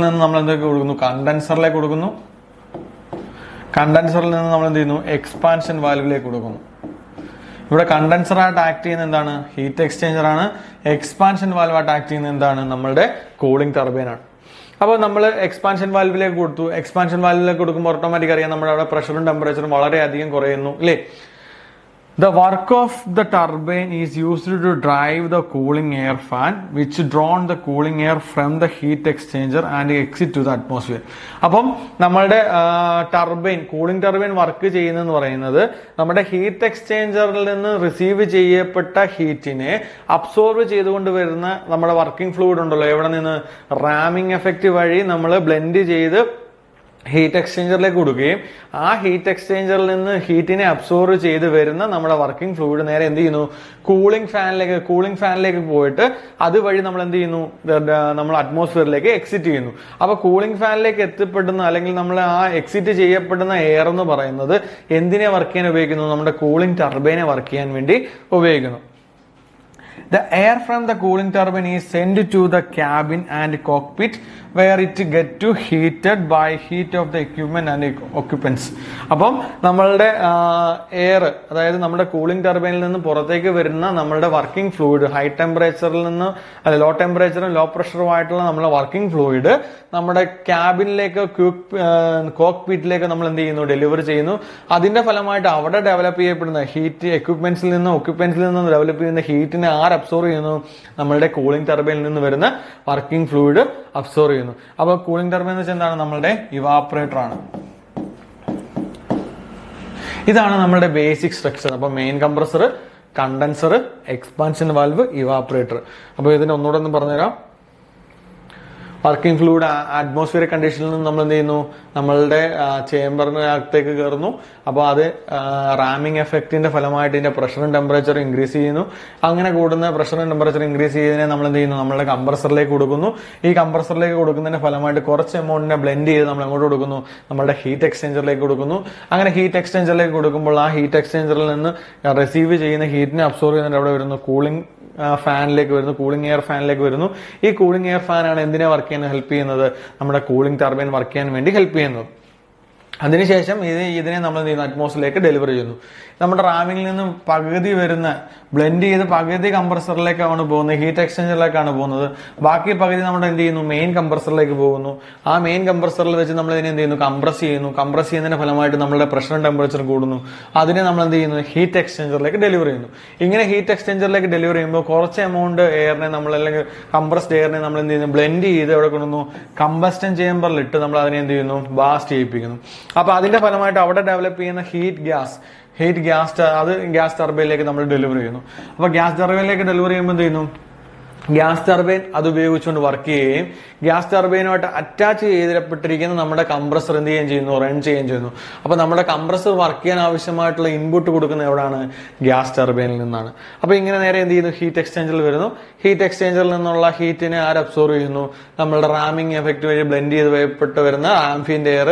നിന്ന് നമ്മൾ എന്തൊക്കെ കൊടുക്കുന്നു, കണ്ടൻസറിലേക്ക് കൊടുക്കുന്നു. കണ്ടൻസറിൽ നിന്ന് നമ്മൾ എന്ത് ചെയ്യുന്നു, എക്സ്പാൻഷൻ വാൽവിലേക്ക് കൊടുക്കുന്നു. ഇവിടെ കണ്ടൻസർ ആയിട്ട് ആക്ട് ചെയ്യുന്ന എന്താണ്, ഹീറ്റ് എക്സ്ചേഞ്ചർ ആണ്. എക്സ്പാൻഷൻ വാൽവ് ആയിട്ട് ആക്ട് ചെയ്യുന്ന എന്താണ്, നമ്മളുടെ കൂളിംഗ് ടർബൈൻ ആണ്. അപ്പോൾ നമ്മൾ എക്സ്പാൻഷൻ വാൽവിലേക്ക് കൊടുത്തു. എക്സ്പാൻഷൻ വാൽവിലേക്ക് കൊടുക്കുമ്പോൾ ഓട്ടോമാറ്റിക് അറിയാം നമ്മുടെ അവിടെ പ്രഷറും ടെമ്പറേച്ചറും വളരെയധികം കുറയുന്നു അല്ലേ. The work of the turbine is used to drive the cooling air fan which drawn the cooling air from the heat exchanger and exit to the atmosphere. അപ്പം നമ്മളുടെ ടർബൈൻ, കൂളിംഗ് ടർബൈൻ വർക്ക് ചെയ്യുന്നതെന്ന് പറയുന്നത് നമ്മുടെ heat എക്സ്ചേഞ്ചറിൽ നിന്ന് receive ചെയ്യപ്പെട്ട ഹീറ്റിനെ absorb ചെയ്തുകൊണ്ട് വരുന്ന നമ്മുടെ വർക്കിംഗ് ഫ്ലൂയിഡ് ഉണ്ടല്ലോ, എവിടെ നിന്ന്, റാമിംഗ് എഫക്റ്റ് വഴി നമ്മൾ ബ്ലെൻഡ് ചെയ്ത് ഹീറ്റ് എക്സ്ചേഞ്ചറിലേക്ക് കൊടുക്കുകയും ആ ഹീറ്റ് എക്സ്ചേഞ്ചറിൽ നിന്ന് ഹീറ്റിനെ അബ്സോർവ് ചെയ്ത് വരുന്ന നമ്മുടെ വർക്കിംഗ് ഫ്ലൂയിഡ് നേരെ എന്ത് ചെയ്യുന്നു, കൂളിംഗ് ഫാനിലേക്ക് പോയിട്ട് അതുവഴി നമ്മൾ എന്ത് ചെയ്യുന്നു, നമ്മൾ അറ്റ്മോസ്ഫിയറിലേക്ക് എക്സിറ്റ് ചെയ്യുന്നു. അപ്പൊ കൂളിംഗ് ഫാനിലേക്ക് എത്തിപ്പെടുന്ന അല്ലെങ്കിൽ നമ്മൾ ആ എക്സിറ്റ് ചെയ്യപ്പെടുന്ന എയർ എന്ന് പറയുന്നത് എന്തിനെ വർക്ക് ചെയ്യാൻ ഉപയോഗിക്കുന്നു, നമ്മുടെ കൂളിംഗ് ടർബൈനെ വർക്ക് ചെയ്യാൻ വേണ്ടി ഉപയോഗിക്കുന്നു. The air from the cooling turbine is sent to the cabin and cockpit where it get to heated by heat of the equipment and occupants. അപ്പം നമ്മളുടെ എയർ, അതായത് നമ്മുടെ കൂളിംഗ് ടർബൈനിൽ നിന്ന് പുറത്തേക്ക് വരുന്ന നമ്മളുടെ വർക്കിംഗ് ഫ്ലൂയിഡ്, ഹൈ ടെമ്പറേച്ചറിൽ നിന്ന് ലോ ടെമ്പറേച്ചറും ലോ പ്രഷറും ആയിട്ടുള്ള നമ്മുടെ വർക്കിംഗ് ഫ്ലൂയിഡ് നമ്മുടെ ക്യാബിനിലേക്ക് കോക്ക്പിറ്റിലേക്ക് നമ്മൾ എന്ത് ചെയ്യുന്നു, ഡെലിവറി ചെയ്യുന്നു. അതിന്റെ ഫലമായിട്ട് അവിടെ ഡെവലപ്പ് ചെയ്യപ്പെടുന്ന ഹീറ്റ് എക്യുപ്മെന്റ്സിൽ നിന്ന് ഒക്യുപ്പൻസിൽ നിന്ന് ഡെവലപ്പ് ചെയ്യുന്ന ഹീറ്റിനെ അബ്സോർവ് ചെയ്യുന്നു, നമ്മളുടെ കൂളിംഗ് ടർബൈനിൽ നിന്ന് വരുന്ന വർക്കിംഗ് ഫ്ലൂയിഡ് അബ്സോർവ് ചെയ്യുന്നു. അപ്പൊ കൂളിംഗ് ടർബൈൻ എന്ന് വെച്ചാൽ എന്താണ്, നമ്മളുടെ ഇവാപ്പറേറ്റർ ആണ്. ഇതാണ് നമ്മുടെ ബേസിക് സ്ട്രക്ചർ. അപ്പൊ main compressor, condenser, expansion valve, evaporator. അപ്പൊ ഇതിന് ഒന്നുകൂടെ ഒന്ന് പറഞ്ഞുതരാം. വർക്കിംഗ് ഫ്ലൂയിഡ് അറ്റ്മോസ്ഫിയറിക് കണ്ടീഷനിൽ നിന്ന് നമ്മൾ എന്ത് ചെയ്യുന്നു, നമ്മളുടെ ചേംബറിനകത്തേക്ക് കയറുന്നു. അപ്പോൾ അത് റാമിംഗ് എഫക്റ്റിന്റെ ഫലമായിട്ട് ഇതിന്റെ പ്രഷറും ടെമ്പറേച്ചറും ഇൻക്രീസ് ചെയ്യുന്നു. അങ്ങനെ കൂടുന്ന പ്രഷറും ടെമ്പറേച്ചറും ഇൻക്രീസ് ചെയ്തതിനെ നമ്മൾ എന്ത് ചെയ്യുന്നു, നമ്മളുടെ കംപ്രസറിലേക്ക് കൊടുക്കുന്നു. ഈ കംപ്രസറിലേക്ക് കൊടുക്കുന്നതിന്റെ ഫലമായിട്ട് കുറച്ച് എമൗണ്ടിനെ ബ്ലെൻഡ് ചെയ്ത് നമ്മൾ എങ്ങോട്ട് കൊടുക്കുന്നു, നമ്മളുടെ ഹീറ്റ് എക്സ്ചേഞ്ചറിലേക്ക് കൊടുക്കുന്നു. അങ്ങനെ ഹീറ്റ് എക്സ്ചേഞ്ചറിലേക്ക് കൊടുക്കുമ്പോൾ ആ ഹീറ്റ് എക്സ്ചേഞ്ചറിൽ നിന്ന് റിസീവ് ചെയ്യുന്ന ഹീറ്റിനെ അബ്സോർവ് ചെയ്യുന്നതിന് അവിടെ വരുന്നു കൂളിംഗ് ഫാനിലേക്ക് വരുന്നു, കൂളിംഗ് എയർ ഫാനിലേക്ക് വരുന്നു. ഈ കൂളിംഗ് എയർ ഫാനാണ് എന്തിനെ വർക്ക് ചെയ്യാൻ ഹെൽപ്പ് ചെയ്യുന്നത്, നമ്മുടെ കൂളിംഗ് ടർബൈൻ വർക്ക് ചെയ്യാൻ വേണ്ടി ഹെൽപ്പ് ചെയ്യുന്നത്. അതിനുശേഷം ഇതിനെ നമ്മൾ എന്ത് ചെയ്യുന്നു, അറ്റ്മോസ്ഫിയറിലേക്ക് ഡെലിവറി ചെയ്യുന്നു. നമ്മുടെ റാമിങ്ങിൽ നിന്നും പകുതി വരുന്ന ബ്ലെൻഡ് ചെയ്ത് പകുതി കംപ്രസറിലേക്കാണ് പോകുന്നത്, ഹീറ്റ് എക്സ്ചേഞ്ചറിലേക്കാണ് പോകുന്നത്. ബാക്കി പകുതി നമ്മൾ എന്ത് ചെയ്യുന്നു, മെയിൻ കംപ്രസറിലേക്ക് പോകുന്നു. ആ മെയിൻ കംപ്രസറിൽ വെച്ച് നമ്മൾ ഇതിനെ എന്ത് ചെയ്യുന്നു, കംപ്രസ് ചെയ്യുന്നു. കംപ്രസ് ചെയ്യുന്നതിന്റെ ഫലമായിട്ട് നമ്മുടെ പ്രഷറും ടെമ്പറേച്ചറും കൂടുന്നു. അതിനെ നമ്മൾ എന്ത് ചെയ്യുന്നു, ഹീറ്റ് എക്സ്ചേഞ്ചറിലേക്ക് ഡെലിവറി ചെയ്യുന്നു. ഇങ്ങനെ ഹീറ്റ് എക്സ്ചേഞ്ചറിലേക്ക് ഡെലിവറി ചെയ്യുമ്പോൾ കുറച്ച് എമൗണ്ട് എയറിനെ നമ്മൾ അല്ലെങ്കിൽ കംപ്രസ്ഡ് എയറിനെ നമ്മൾ എന്ത് ചെയ്യുന്നു, ബ്ലെൻഡ് ചെയ്ത് എവിടെ കൊണ്ടുവന്നു, കമ്പസ്റ്റൻ ചേമ്പറിലിട്ട് നമ്മൾ അതിനെ എന്ത് ചെയ്യുന്നു, ബാസ്റ്റ് ചെയ്യിപ്പിക്കുന്നു. അപ്പൊ അതിന്റെ ഫലമായിട്ട് അവിടെ ഡെവലപ്പ് ചെയ്യുന്ന ഹീറ്റ് ഗ്യാസ് അത് ഗ്യാസ് ടർബൈനിലേക്ക് നമ്മൾ ഡെലിവറി ചെയ്യുന്നു. അപ്പൊ ഗ്യാസ് ടർബൈനിലേക്ക് ഡെലിവറി ചെയ്യുമ്പോൾ എന്ത് ചെയ്യുന്നു, ഗ്യാസ് ടർബൈൻ അത് ഉപയോഗിച്ചുകൊണ്ട് വർക്ക് ചെയ്യുകയും ഗ്യാസ് ടർബൈനുമായിട്ട് അറ്റാച്ച് ചെയ്തിപ്പെട്ടിരിക്കുന്ന നമ്മുടെ കംപ്രസർ എന്ത് ചെയ്യുകയും റൺ ചെയ്യുകയും ചെയ്യുന്നു. അപ്പൊ നമ്മുടെ കംപ്രസർ വർക്ക് ചെയ്യാൻ ആവശ്യമായിട്ടുള്ള ഇൻപുട്ട് കൊടുക്കുന്നത് എവിടെയാണ്, ഗ്യാസ് ടർബൈനിൽ നിന്നാണ്. അപ്പൊ ഇങ്ങനെ നേരെ എന്ത് ചെയ്യുന്നു, ഹീറ്റ് എക്സ്ചേഞ്ചറിൽ വരുന്നു. ഹീറ്റ് എക്സ്ചേഞ്ചറിൽ നിന്നുള്ള ഹീറ്റിനെ ആര് അബ്സോർവ് ചെയ്യുന്നു, നമ്മളുടെ റാമിംഗ് എഫക്ട് വഴി ബ്ലെൻഡ് ചെയ്ത് വരുന്ന ആംഫിയന്റ് എയർ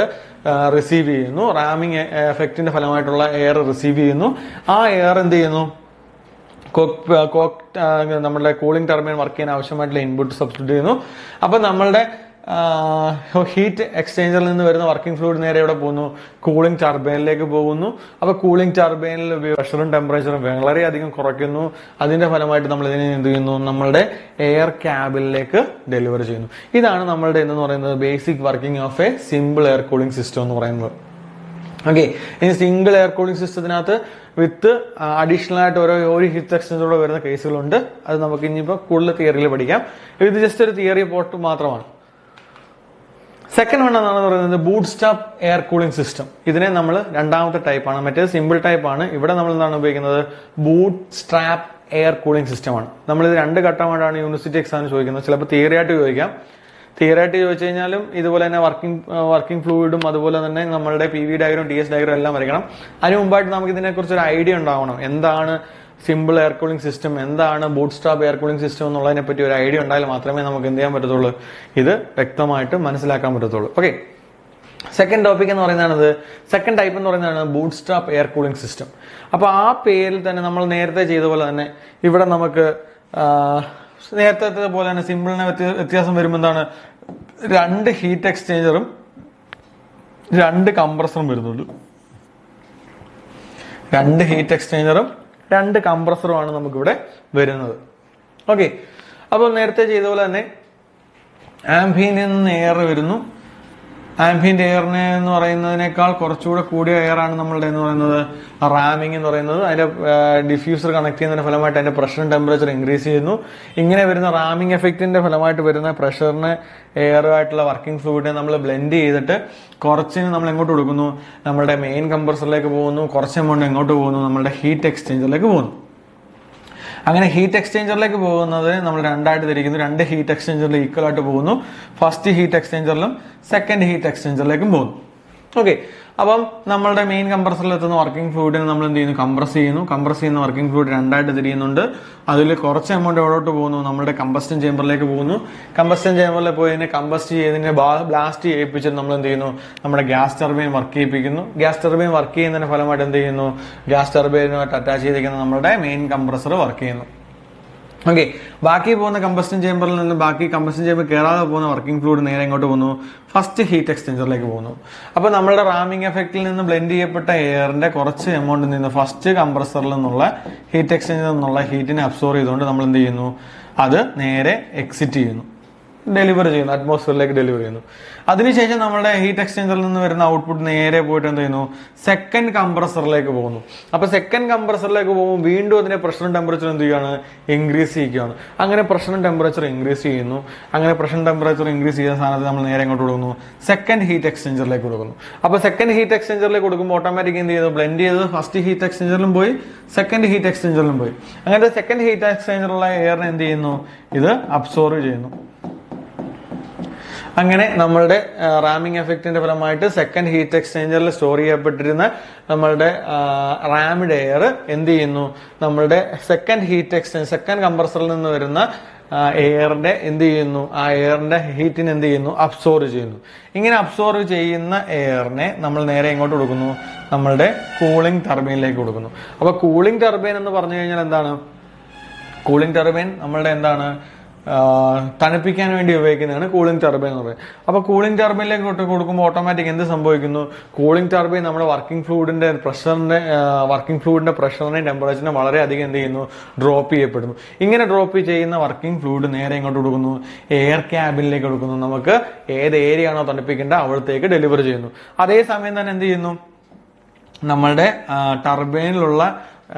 റിസീവ് ചെയ്യുന്നു. റാമിംഗ് എഫക്റ്റിന്റെ ഫലമായിട്ടുള്ള എയർ റിസീവ് ചെയ്യുന്നു. ആ എയർ എന്ത് ചെയ്യുന്നു, നമ്മുടെ കൂളിംഗ് ടർബൈൻ വർക്ക് ചെയ്യാൻ ആവശ്യമായിട്ടുള്ള ഇൻപുട്ട് സബ്സ്റ്റിറ്റ്യൂട്ട് ചെയ്യുന്നു. അപ്പോൾ നമ്മളുടെ ഹീറ്റ് എക്സ്ചേഞ്ചറിൽ നിന്ന് വരുന്ന വർക്കിംഗ് ഫ്ലൂയിഡ് നേരെ എവിടെ പോകുന്നു? കൂളിംഗ് ടർബൈനിലേക്ക് പോകുന്നു. അപ്പോൾ കൂളിംഗ് ടർബൈനിൽ പ്രഷറും ടെമ്പറേച്ചറും വളരെയധികം കുറയ്ക്കുന്നു. അതിന്റെ ഫലമായിട്ട് നമ്മൾ ഇതിനെ എന്ത് ചെയ്യുന്നു? നമ്മളുടെ എയർ ക്യാബിനിലേക്ക് ഡെലിവർ ചെയ്യുന്നു. ഇതാണ് നമ്മളുടെ എന്ന് പറയുന്നത് basic working of a simple air cooling system എന്ന് പറയുന്നത്. ഓക്കെ, ഇനി സിംഗിൾ എയർ കൂളിംഗ് സിസ്റ്റത്തിനകത്ത് വിത്ത് അഡീഷണൽ ആയിട്ട് ഒരു ഹീറ്റ് എക്സ്ചേഞ്ചറോടെ വരുന്ന കേസുകളുണ്ട്. അത് നമുക്ക് ഇനിയിപ്പോൾ കൂടുതൽ തിയറിയിൽ പഠിക്കാം. ഇത് ജസ്റ്റ് ഒരു തിയറി പോർട്ട് മാത്രമാണ്. സെക്കൻഡ് വൺ എന്നാണ് പറയുന്നത് boot strap air cooling system. ഇതിനെ നമ്മൾ രണ്ടാമത്തെ ടൈപ്പാണ്. മറ്റേത് സിമ്പിൾ ടൈപ്പാണ്. ഇവിടെ നമ്മൾ എന്താണ് ഉപയോഗിക്കുന്നത്? ബൂട്ട് സ്ട്രാപ്പ് എയർ കൂളിംഗ് സിസ്റ്റമാണ്. നമ്മളിത് 2 ഘട്ടമായിട്ടാണ് യൂണിവേഴ്സിറ്റി എക്സാമിന് ചോദിക്കുന്നത്. ചിലപ്പോൾ തിയറി ആയിട്ട് ചോദിക്കാം. തിയറി ആയിട്ട് ചോദിച്ചു കഴിഞ്ഞാലും ഇതുപോലെ തന്നെ വർക്കിംഗ് ഫ്ലൂയിഡും അതുപോലെ തന്നെ നമ്മളുടെ PV ഡയഗ്രം TS ഡയഗ്രം എല്ലാം വരയ്ക്കണം. അതിന് മുമ്പായിട്ട് നമുക്ക് ഇതിനെക്കുറിച്ച് ഒരു ഐഡിയ ഉണ്ടാവണം. എന്താണ് സിമ്പിൾ എയർ കൂളിംഗ് സിസ്റ്റം, എന്താണ് boot strap air cooling system എന്നുള്ളതിനെ പറ്റി ഒരു ഐഡിയ ഉണ്ടായാൽ മാത്രമേ നമുക്ക് എന്ത് ചെയ്യാൻ പറ്റത്തുള്ളൂ? ഇത് വ്യക്തമായിട്ട് മനസ്സിലാക്കാൻ പറ്റത്തുള്ളൂ. ഓക്കെ, സെക്കൻഡ് ടോപ്പിക് എന്ന് പറയുന്നതാണ് സെക്കൻഡ് ടൈപ്പ് എന്ന് പറയുന്നതാണ് boot strap air cooling system. അപ്പോൾ ആ പേരിൽ തന്നെ നമ്മൾ നേരത്തെ ചെയ്ത പോലെ തന്നെ ഇവിടെ നമുക്ക് നേരത്തെ പോലെ തന്നെ സിമ്പിളിന് വ്യത്യാസം വരുമ്പോൾ എന്താണ്? 2 ഹീറ്റ് എക്സ്ചേഞ്ചറും 2 കംപ്രസറും വരുന്നുണ്ട്. 2 ഹീറ്റ് എക്സ്ചേഞ്ചറും 2 കംപ്രസറുമാണ് നമുക്കിവിടെ വരുന്നത്. ഓക്കെ, അപ്പോൾ നേരത്തെ ചെയ്ത പോലെ തന്നെ ആംബിയന്റിൽ നിന്ന് എയർ വരുന്നു. ആംബിയന്റ് എയറിനെ എന്ന് പറയുന്നതിനേക്കാൾ കുറച്ചുകൂടെ കൂടിയ എയർ ആണ് നമ്മളുടെ എന്ന് പറയുന്നത് റാമിംഗ് എന്ന് പറയുന്നത്. അതിന്റെ ഡിഫ്യൂസർ കണക്ട് ചെയ്യുന്നതിന്റെ ഫലമായിട്ട് അതിന്റെ പ്രഷറും ടെമ്പറേച്ചർ ഇൻക്രീസ് ചെയ്യുന്നു. ഇങ്ങനെ വരുന്ന റാമിംഗ് എഫക്റ്റിന്റെ ഫലമായിട്ട് വരുന്ന പ്രഷറിന് എയറുമായിട്ടുള്ള വർക്കിംഗ് ഫ്ലൂയിഡിനെ നമ്മൾ ബ്ലെൻഡ് ചെയ്തിട്ട് കുറച്ചിന് നമ്മൾ എങ്ങോട്ട് കൊടുക്കുന്നു? നമ്മുടെ മെയിൻ കംപ്രസറിലേക്ക് പോകുന്നു. കുറച്ച് എമൗണ്ട് എങ്ങോട്ട് പോകുന്നു? നമ്മുടെ ഹീറ്റ് എക്സ്ചേഞ്ചറിലേക്ക് പോകുന്നു. അങ്ങനെ ഹീറ്റ് എക്സ്ചേഞ്ചറിലേക്ക് പോകുന്നത് നമ്മൾ 2ആയിട്ട് തിരിക്കുന്നു. 2 ഹീറ്റ് എക്സ്ചേഞ്ചറിൽ ഈക്വൽ ആയിട്ട് പോകുന്നു. ഫസ്റ്റ് ഹീറ്റ് എക്സ്ചേഞ്ചറിലും സെക്കൻഡ് ഹീറ്റ് എക്സ്ചേഞ്ചറിലേക്കും പോകുന്നു. ഓക്കെ, അപ്പം നമ്മളുടെ മെയിൻ കംപ്രസറിൽ എത്തുന്ന വർക്കിംഗ് ഫ്ലൂയിഡിനെ നമ്മൾ എന്ത് ചെയ്യുന്നു? കംപ്രസ് ചെയ്യുന്നു. കംപ്രസ് ചെയ്യുന്ന വർക്കിംഗ് ഫ്ലൂയിഡ് 2ആയിട്ട് തിരിയുന്നുണ്ട്. അതിൽ കുറച്ച് എമൗണ്ട് എവിടോട്ട് പോകുന്നു? നമ്മുടെ കമ്പസ്റ്റൻ ചേമ്പറിലേക്ക് പോകുന്നു. കമ്പസ്റ്റൻ ചേമ്പറിൽ പോയി കമ്പസ്റ്റ് ചെയ്തതിനെ ബ്ലാസ്റ്റ് ചെയ്യിപ്പിച്ചിട്ട് നമ്മൾ എന്ത് ചെയ്യുന്നു? നമ്മുടെ ഗ്യാസ് ടർബൈൻ വർക്ക് ചെയ്യിപ്പിക്കുന്നു. ഗ്യാസ് ടർബൈൻ വർക്ക് ചെയ്യുന്നതിന്റെ ഫലമായിട്ട് എന്ത് ചെയ്യുന്നു? ഗ്യാസ് ടർബൈനുമായിട്ട് അറ്റാച്ച് ചെയ്തിരിക്കുന്ന നമ്മുടെ മെയിൻ കംപ്രസർ വർക്ക് ചെയ്യുന്നു. ഓക്കെ, ബാക്കി പോകുന്ന കമ്പസ്റ്റൻ ചേമ്പറിൽ നിന്ന് ബാക്കി കമ്പസ്റ്റൻ ചേമ്പർ കയറാതെ പോകുന്ന വർക്കിംഗ് ഫ്ലൂയിഡ് നേരെ എങ്ങോട്ട് പോകുന്നു? ഫസ്റ്റ് ഹീറ്റ് എക്സ്ചേഞ്ചറിലേക്ക് പോകുന്നു. അപ്പോൾ നമ്മുടെ റാമിംഗ് എഫക്റ്റിൽ നിന്ന് ബ്ലെൻഡ് ചെയ്യപ്പെട്ട എയറിന്റെ കുറച്ച് എമൗണ്ടിൽ നിന്ന് ഫസ്റ്റ് കംപ്രസറിൽ നിന്നുള്ള ഹീറ്റ് എക്സ്ചേഞ്ചറിൽ നിന്നുള്ള ഹീറ്റിനെ അബ്സോർവ് ചെയ്തുകൊണ്ട് നമ്മൾ എന്ത് ചെയ്യുന്നു? അത് നേരെ എക്സിറ്റ് ചെയ്യുന്നു, ഡെലിവർ ചെയ്യുന്നു, അറ്റ്മോസ്ഫിയറിലേക്ക് ഡെലിവർ ചെയ്യുന്നു. അതിനുശേഷം നമ്മുടെ ഹീറ്റ് എക്സ്ചേഞ്ചറിൽ നിന്ന് വരുന്ന ഔട്ട്പുട്ട് നേരെ പോയിട്ട് എന്ത് ചെയ്യുന്നു? സെക്കൻഡ് കംപ്രസറിലേക്ക് പോകുന്നു. അപ്പൊ സെക്കൻഡ് കംപ്രസറിലേക്ക് പോകുമ്പോൾ വീണ്ടും അതിന്റെ പ്രഷറും ടെമ്പറേച്ചർ എന്ത് ചെയ്യുകയാണ്? ഇൻക്രീസ് ചെയ്യുകയാണ്. അങ്ങനെ പ്രഷറും ടെമ്പറേച്ചർ ഇൻക്രീസ് ചെയ്യുന്നു. അങ്ങനെ പ്രഷറും ടെമ്പറേച്ചർ ഇൻക്രീസ് ചെയ്യുന്ന സാധനത്തിൽ നമ്മൾ നേരെ എങ്ങോട്ട് കൊടുക്കുന്നു? സെക്കൻഡ് ഹീറ്റ് എക്സ്ചേഞ്ചറിലേക്ക് കൊടുക്കുന്നു. അപ്പൊ സെക്കൻഡ് ഹീറ്റ് എക്സ്ചേഞ്ചറിലേക്ക് കൊടുക്കുമ്പോൾ ഓട്ടോമാറ്റിക് എന്ത് ചെയ്തു? ബ്ലെൻഡ് ചെയ്ത് ഫസ്റ്റ് ഹീറ്റ് എക്സ്ചേഞ്ചറിലും പോയി സെക്കൻഡ് ഹീറ്റ് എക്സ്ചേഞ്ചറിലും പോയി. അങ്ങനത്തെ സെക്കൻഡ് ഹീറ്റ് എക്സ്ചേഞ്ചറിലുള്ള എയറിനെ എന്ത് ചെയ്യുന്നു? ഇത് അബ്സോർവ് ചെയ്യുന്നു. അങ്ങനെ നമ്മളുടെ റാമിംഗ് എഫക്റ്റിന്റെ ഫലമായിട്ട് സെക്കൻഡ് ഹീറ്റ് എക്സ്ചേഞ്ചറിൽ സ്റ്റോർ ചെയ്യപ്പെട്ടിരുന്ന നമ്മളുടെ റാമിഡ് എയർ എന്ത് ചെയ്യുന്നു? നമ്മളുടെ സെക്കൻഡ് ഹീറ്റ് എക്സ്ചേഞ്ച് സെക്കൻഡ് കംപ്രസറിൽ നിന്ന് വരുന്ന എയറിന്റെ എന്ത് ചെയ്യുന്നു? ആ എയറിന്റെ ഹീറ്റിന് എന്ത് ചെയ്യുന്നു? അബ്സോർവ് ചെയ്യുന്നു. ഇങ്ങനെ അബ്സോർവ് ചെയ്യുന്ന എയറിനെ നമ്മൾ നേരെ എങ്ങോട്ട് കൊടുക്കുന്നു? നമ്മളുടെ കൂളിംഗ് ടർബൈനിലേക്ക് കൊടുക്കുന്നു. അപ്പൊ കൂളിംഗ് ടർബൈൻ എന്ന് പറഞ്ഞു കഴിഞ്ഞാൽ എന്താണ്? കൂളിംഗ് ടർബൈൻ നമ്മളുടെ എന്താണ്? തണുപ്പിക്കാൻ വേണ്ടി ഉപയോഗിക്കുന്നതാണ് കൂളിംഗ് ടർബൈൻ എന്ന് പറയുന്നത്. അപ്പൊ കൂളിംഗ് ടർബൈനിലേക്ക് കൊടുക്കുമ്പോൾ ഓട്ടോമാറ്റിക് എന്ത് സംഭവിക്കുന്നു? കൂളിംഗ് ടർബൈൻ നമ്മുടെ വർക്കിംഗ് ഫ്ലൂയിഡിന്റെ പ്രഷറിനെയും ടെമ്പറേച്ചറിനെ വളരെയധികം എന്ത് ചെയ്യുന്നു? ഡ്രോപ്പ് ചെയ്യപ്പെടുന്നു. ഇങ്ങനെ ഡ്രോപ്പ് ചെയ്യുന്ന വർക്കിംഗ് ഫ്ലൂയിഡ് നേരെ എങ്ങോട്ട് കൊടുക്കുന്നു? എയർ ക്യാബിനിലേക്ക് കൊടുക്കുന്നു. നമുക്ക് ഏത് ഏരിയ ആണോ തണുപ്പിക്കേണ്ടത് അവിടത്തേക്ക് ഡെലിവർ ചെയ്യുന്നു. അതേസമയം തന്നെ എന്ത് ചെയ്യുന്നു? നമ്മളുടെ ടർബൈൻ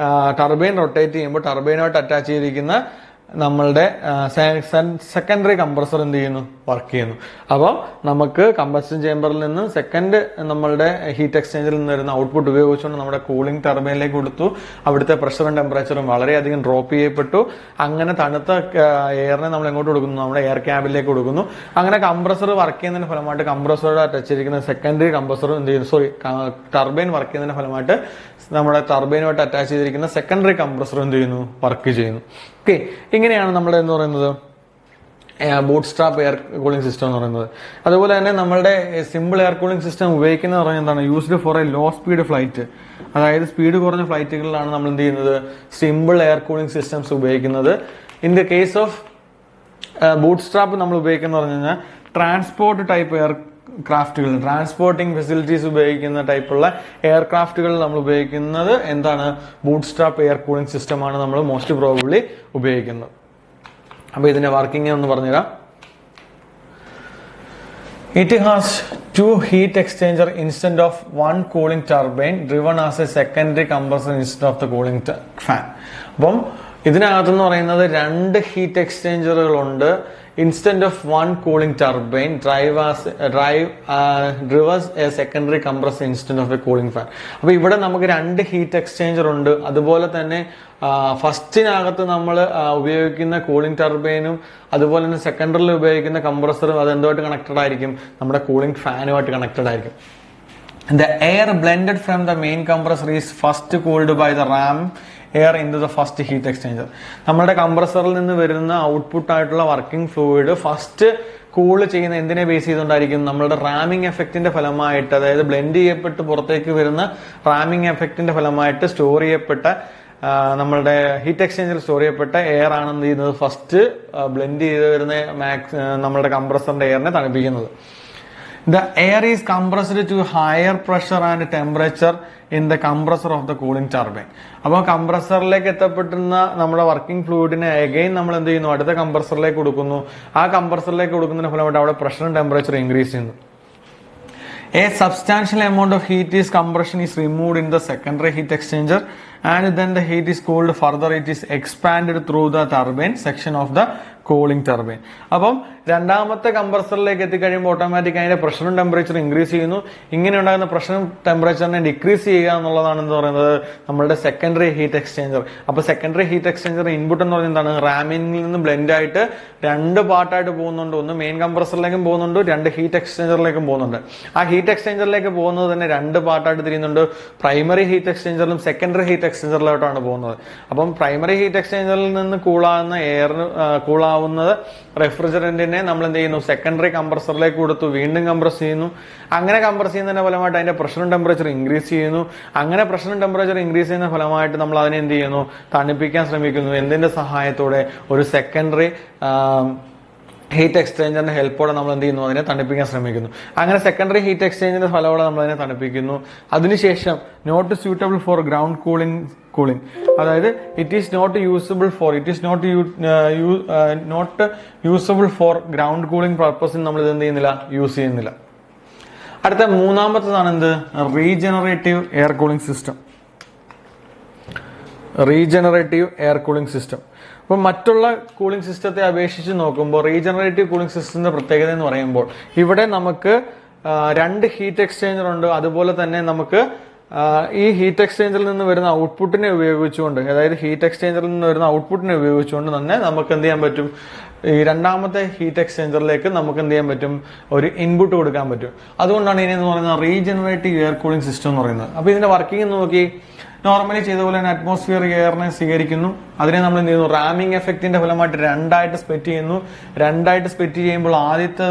റൊട്ടേറ്റ് ചെയ്യുമ്പോൾ ടർബൈനുമായിട്ട് അറ്റാച്ച് ചെയ്തിരിക്കുന്ന നമ്മളുടെ സെക്കൻഡറി കംപ്രസർ എന്ത് ചെയ്യുന്നു? വർക്ക് ചെയ്യുന്നു. അപ്പോൾ നമുക്ക് കമ്പസ്റ്റൻ ചേമ്പറിൽ നിന്ന് സെക്കൻഡ് നമ്മളുടെ ഹീറ്റ് എക്സ്ചേഞ്ചറിൽ നിന്ന് വരുന്ന ഔട്ട്പുട്ട് ഉപയോഗിച്ചുകൊണ്ട് നമ്മുടെ കൂളിംഗ് ടർബൈനിലേക്ക് കൊടുത്തു. അവിടുത്തെ പ്രഷറും ടെമ്പറേച്ചറും വളരെയധികം ഡ്രോപ്പ് ചെയ്യപ്പെട്ടു. അങ്ങനെ തണുത്ത എയറിനെ നമ്മൾ എങ്ങോട്ട് കൊടുക്കുന്നു? നമ്മുടെ എയർ ക്യാബിനിലേക്ക് കൊടുക്കുന്നു. അങ്ങനെ കംപ്രസർ വർക്ക് ചെയ്യുന്നതിന് ഫലമായിട്ട് കംപ്രസറോട് അറ്റാച്ച് ചെയ്തിരിക്കുന്ന സെക്കൻഡറി കംപ്രസർ എന്ത് ചെയ്യുന്നു? ടർബൈൻ വർക്ക് ചെയ്യുന്നതിന് ഫലമായിട്ട് നമ്മുടെ ടർബൈനുമായിട്ട് അറ്റാച്ച് ചെയ്തിരിക്കുന്ന സെക്കൻഡറി കംപ്രസർ എന്ത് ചെയ്യുന്നു? വർക്ക് ചെയ്യുന്നു. ഓക്കെ, ഇങ്ങനെയാണ് നമ്മൾ എന്ന് പറയുന്നത് boot strap air cooling system എന്ന് പറയുന്നത്. അതുപോലെ തന്നെ നമ്മളുടെ സിമ്പിൾ എയർ കൂളിംഗ് സിസ്റ്റം ഉപയോഗിക്കുന്നത് പറഞ്ഞാൽ എന്താണ്? Used for a low speed flight. അതായത് സ്പീഡ് കുറഞ്ഞ ഫ്ലൈറ്റുകളിലാണ് നമ്മൾ എന്ത് ചെയ്യുന്നത്, സിമ്പിൾ എയർ കൂളിംഗ് സിസ്റ്റംസ് ഉപയോഗിക്കുന്നത്. In the case of bootstrap നമ്മൾ ഉപയോഗിക്കുന്നത് പറഞ്ഞു കഴിഞ്ഞാൽ ട്രാൻസ്പോർട്ട് ടൈപ്പ് എയർ ക്രാഫ്റ്റുകൾ, ട്രാൻസ്പോർട്ടിംഗ് ഫെസിലിറ്റീസ് ഉപയോഗിക്കുന്ന ടൈപ്പുള്ള എയർക്രാഫ്റ്റുകൾ നമ്മൾ ഉപയോഗിക്കുന്നത് എന്താണ്, ബൂട്ട് സ്ട്രാപ്പ് എയർ കൂളിംഗ് സിസ്റ്റമാണ് നമ്മൾ മോസ്റ്റ് പ്രോബബ്ലി ഉപയോഗിക്കുന്നത്. അപ്പൊ ഇതിന്റെ വർക്കിംഗ് ഒന്ന് പറഞ്ഞുതരാം. It has two heat exchanger instead of one cooling turbine driven as a secondary compressor instead of the cooling fan. അപ്പം ഇതിനകത്തെന്ന് പറയുന്നത് 2 ഹീറ്റ് എക്സ്ചേഞ്ചറുകളുണ്ട്. Instant of 1 cooling turbine drivers a secondary compressor instant of a cooling fan. അപ്പൊ ഇവിടെ നമുക്ക് 2 heat exchanger ഉണ്ട്. അതുപോലെ തന്നെ ഫസ്റ്റിനകത്ത് നമ്മൾ ഉപയോഗിക്കുന്ന കൂളിംഗ് ടർബൈനും അതുപോലെ തന്നെ സെക്കൻഡറിൽ ഉപയോഗിക്കുന്ന കംപ്രസറും അത് എന്തുമായിട്ട് കണക്റ്റഡ് ആയിരിക്കും, നമ്മുടെ കൂളിംഗ് ഫാനുമായിട്ട് കണക്റ്റഡ് ആയിരിക്കും. The air blended from the main compressor is first cooled by the ram air into the first heat exchanger. നമ്മുടെ കംപ്രസറിൽ നിന്ന് വരുന്ന ഔട്ട്പുട്ട് ആയിട്ടുള്ള വർക്കിംഗ് ഫ്ലൂയിഡ് ഫസ്റ്റ് കൂൾ ചെയ്യുന്ന എന്തിനെ ബേസ് ചെയ്തുകൊണ്ടായിരിക്കും, നമ്മളുടെ റാമിംഗ് എഫക്റ്റിന്റെ ഫലമായിട്ട്, അതായത് ബ്ലെൻഡ് ചെയ്യപ്പെട്ട് പുറത്തേക്ക് വരുന്ന റാമിംഗ് എഫക്റ്റിന്റെ ഫലമായിട്ട് സ്റ്റോർ ചെയ്യപ്പെട്ട നമ്മളുടെ ഹീറ്റ് എക്സ്ചേഞ്ചറിൽ സ്റ്റോർ ചെയ്യപ്പെട്ട എയർ ആണ് എന്ത് ചെയ്യുന്നത്, ഫസ്റ്റ് ബ്ലെൻഡ് ചെയ്ത് വരുന്ന നമ്മളുടെ കംപ്രസറിന്റെ എയറിനെ തണുപ്പിക്കുന്നത്. The air is compressed to higher pressure and temperature in the compressor of the cooling turbine. അപ്പോൾ കംപ്രസറിലേക്ക് എത്തപ്പെട്ടുന്ന നമ്മുടെ വർക്കിംഗ് ഫ്ലൂയിഡിനെ അഗൈൻ നമ്മൾ എന്ത് ചെയ്യുന്നു, അടുത്ത കംപ്രസറിലേക്ക് കൊടുക്കുന്നു. ആ കംപ്രസറിലേക്ക് കൊടുക്കുന്നതിന് ഫലമായിട്ട് അവിടെ പ്രഷറും ടെമ്പറേച്ചർ ഇൻക്രീസ് ചെയ്യുന്നു. A substantial amount of heat is compression is removed in the secondary heat exchanger and then the heat is cooled further. It is expanded through the turbine section of the cooling turbine. അപ്പം രണ്ടാമത്തെ കംപ്രസറിലേക്ക് എത്തിക്കഴിയുമ്പോൾ automatic അതിന്റെ പ്രഷറും temperature increase ചെയ്യുന്നു. ഇങ്ങനെ ഉണ്ടാകുന്ന പ്രഷറും ടെമ്പറേച്ചറിനെ decrease ചെയ്യുക എന്നുള്ളതാണ് എന്ന് പറയുന്നത് നമ്മളുടെ സെക്കൻഡറി ഹീറ്റ് എക്സ്ചേഞ്ചർ. അപ്പൊ സെക്കൻഡറി ഹീറ്റ് എക്സ്ചേഞ്ചർ ഇൻപുട്ട് എന്ന് പറയുന്നത് എന്താണ്, റാമിനിൽ നിന്ന് ബ്ലെൻഡ് ആയിട്ട് 2 പാർട്ടായിട്ട് പോകുന്നുണ്ട്. ഒന്ന് മെയിൻ കംപ്രസറിലേക്കും പോകുന്നുണ്ട്, 2 ഹീറ്റ് എക്സ്ചേഞ്ചറിലേക്കും പോകുന്നുണ്ട്. ആ ഹീറ്റ് എക്സ്ചേഞ്ചറിലേക്ക് പോകുന്നത് തന്നെ 2 പാർട്ടായിട്ട് തിരിയുന്നുണ്ട്. പ്രൈമറി ഹീറ്റ് എക്സ്ചേഞ്ചറിലും സെക്കൻഡറി ഹീറ്റ് എക്സ്ചേഞ്ചറിലോട്ടാണ് പോകുന്നത്. അപ്പം പ്രൈമറി ഹീറ്റ് എക്സ്ചേഞ്ചറിൽ നിന്ന് കൂളാവുന്ന എയറിന് കൂളാവുന്നത് റെഫ്രിജറന്റിനെ നമ്മൾ എന്ത് ചെയ്യുന്നു, സെക്കൻഡറി കംപ്രസറിലേക്ക് കൊടുത്തു, വീണ്ടും കംപ്രസ് ചെയ്യുന്നു. അങ്ങനെ കംപ്രസ് ചെയ്യുന്നതിന്റെ ഫലമായിട്ട് അതിന്റെ പ്രഷറും ടെമ്പറേച്ചർ ഇൻക്രീസ് ചെയ്യുന്നു. അങ്ങനെ പ്രഷറും ടെമ്പറേച്ചർ ഇൻക്രീസ് ചെയ്യുന്ന ഫലമായിട്ട് നമ്മൾ അതിനെ എന്ത് ചെയ്യുന്നു, തണുപ്പിക്കാൻ ശ്രമിക്കുന്നു. എന്തിന്റെ സഹായത്തോടെ, ഒരു സെക്കൻഡറി ഹീറ്റ് എക്സ്ചേഞ്ചറിന്റെ ഹെൽപ്പോടെ നമ്മൾ എന്ത് ചെയ്യുന്നു, അതിനെ തണുപ്പിക്കാൻ ശ്രമിക്കുന്നു. അങ്ങനെ സെക്കൻഡറി ഹീറ്റ് എക്സ്ചേഞ്ചറിന്റെ ഫലത്തോടെ നമ്മൾ അതിനെ തണുപ്പിക്കുന്നു. അതിനുശേഷം not suitable for ground cooling, അതായത് it is not usable for ground cooling പർപ്പസിന് നമ്മൾ ഇത് എന്ത് ചെയ്യുന്നില്ല, യൂസ് ചെയ്യുന്നില്ല. അടുത്ത മൂന്നാമത്തതാണ് എന്ത്, regenerative air cooling system. Regenerative air cooling system. അപ്പൊ മറ്റുള്ള കൂളിംഗ് സിസ്റ്റത്തെ അപേക്ഷിച്ച് നോക്കുമ്പോൾ റീജനറേറ്റീവ് കൂളിംഗ് സിസ്റ്റത്തിന്റെ പ്രത്യേകത എന്ന് പറയുമ്പോൾ ഇവിടെ നമുക്ക് 2 ഹീറ്റ് എക്സ്ചേഞ്ചർ ഉണ്ട്. അതുപോലെ തന്നെ നമുക്ക് ഈ ഹീറ്റ് എക്സ്ചേഞ്ചറിൽ നിന്ന് വരുന്ന ഔട്ട്പുട്ടിനെ ഉപയോഗിച്ചുകൊണ്ട്, അതായത് ഹീറ്റ് എക്സ്ചേഞ്ചറിൽ നിന്ന് വരുന്ന ഔട്ട്പുട്ടിനെ ഉപയോഗിച്ചുകൊണ്ട് തന്നെ നമുക്ക് എന്ത് ചെയ്യാൻ പറ്റും, ഈ രണ്ടാമത്തെ ഹീറ്റ് എക്സ്ചേഞ്ചറിലേക്ക് നമുക്ക് എന്ത് ചെയ്യാൻ പറ്റും, ഒരു ഇൻപുട്ട് കൊടുക്കാൻ പറ്റും. അതുകൊണ്ടാണ് ഇതിനെന്ന് പറയുന്നത് റീജനറേറ്റീവ് എയർ കൂളിംഗ് സിസ്റ്റം എന്ന് പറയുന്നത്. അപ്പൊ ഇതിന്റെ വർക്കിംഗ് നോക്കി, നോർമലി ചെയ്ത പോലെ തന്നെ അറ്റ്മോസ്ഫിയർ എയറിനെ സ്വീകരിക്കുന്നു. അതിനെ നമ്മൾ എന്ത് ചെയ്യുന്നു, റാമിംഗ് എഫക്റ്റിന്റെ ഫലമായിട്ട് 2ആയിട്ട് സ്പ്ലിറ്റ് ചെയ്യുന്നു. 2ആയിട്ട് സ്പ്ലിറ്റ് ചെയ്യുമ്പോൾ ആദ്യത്തെ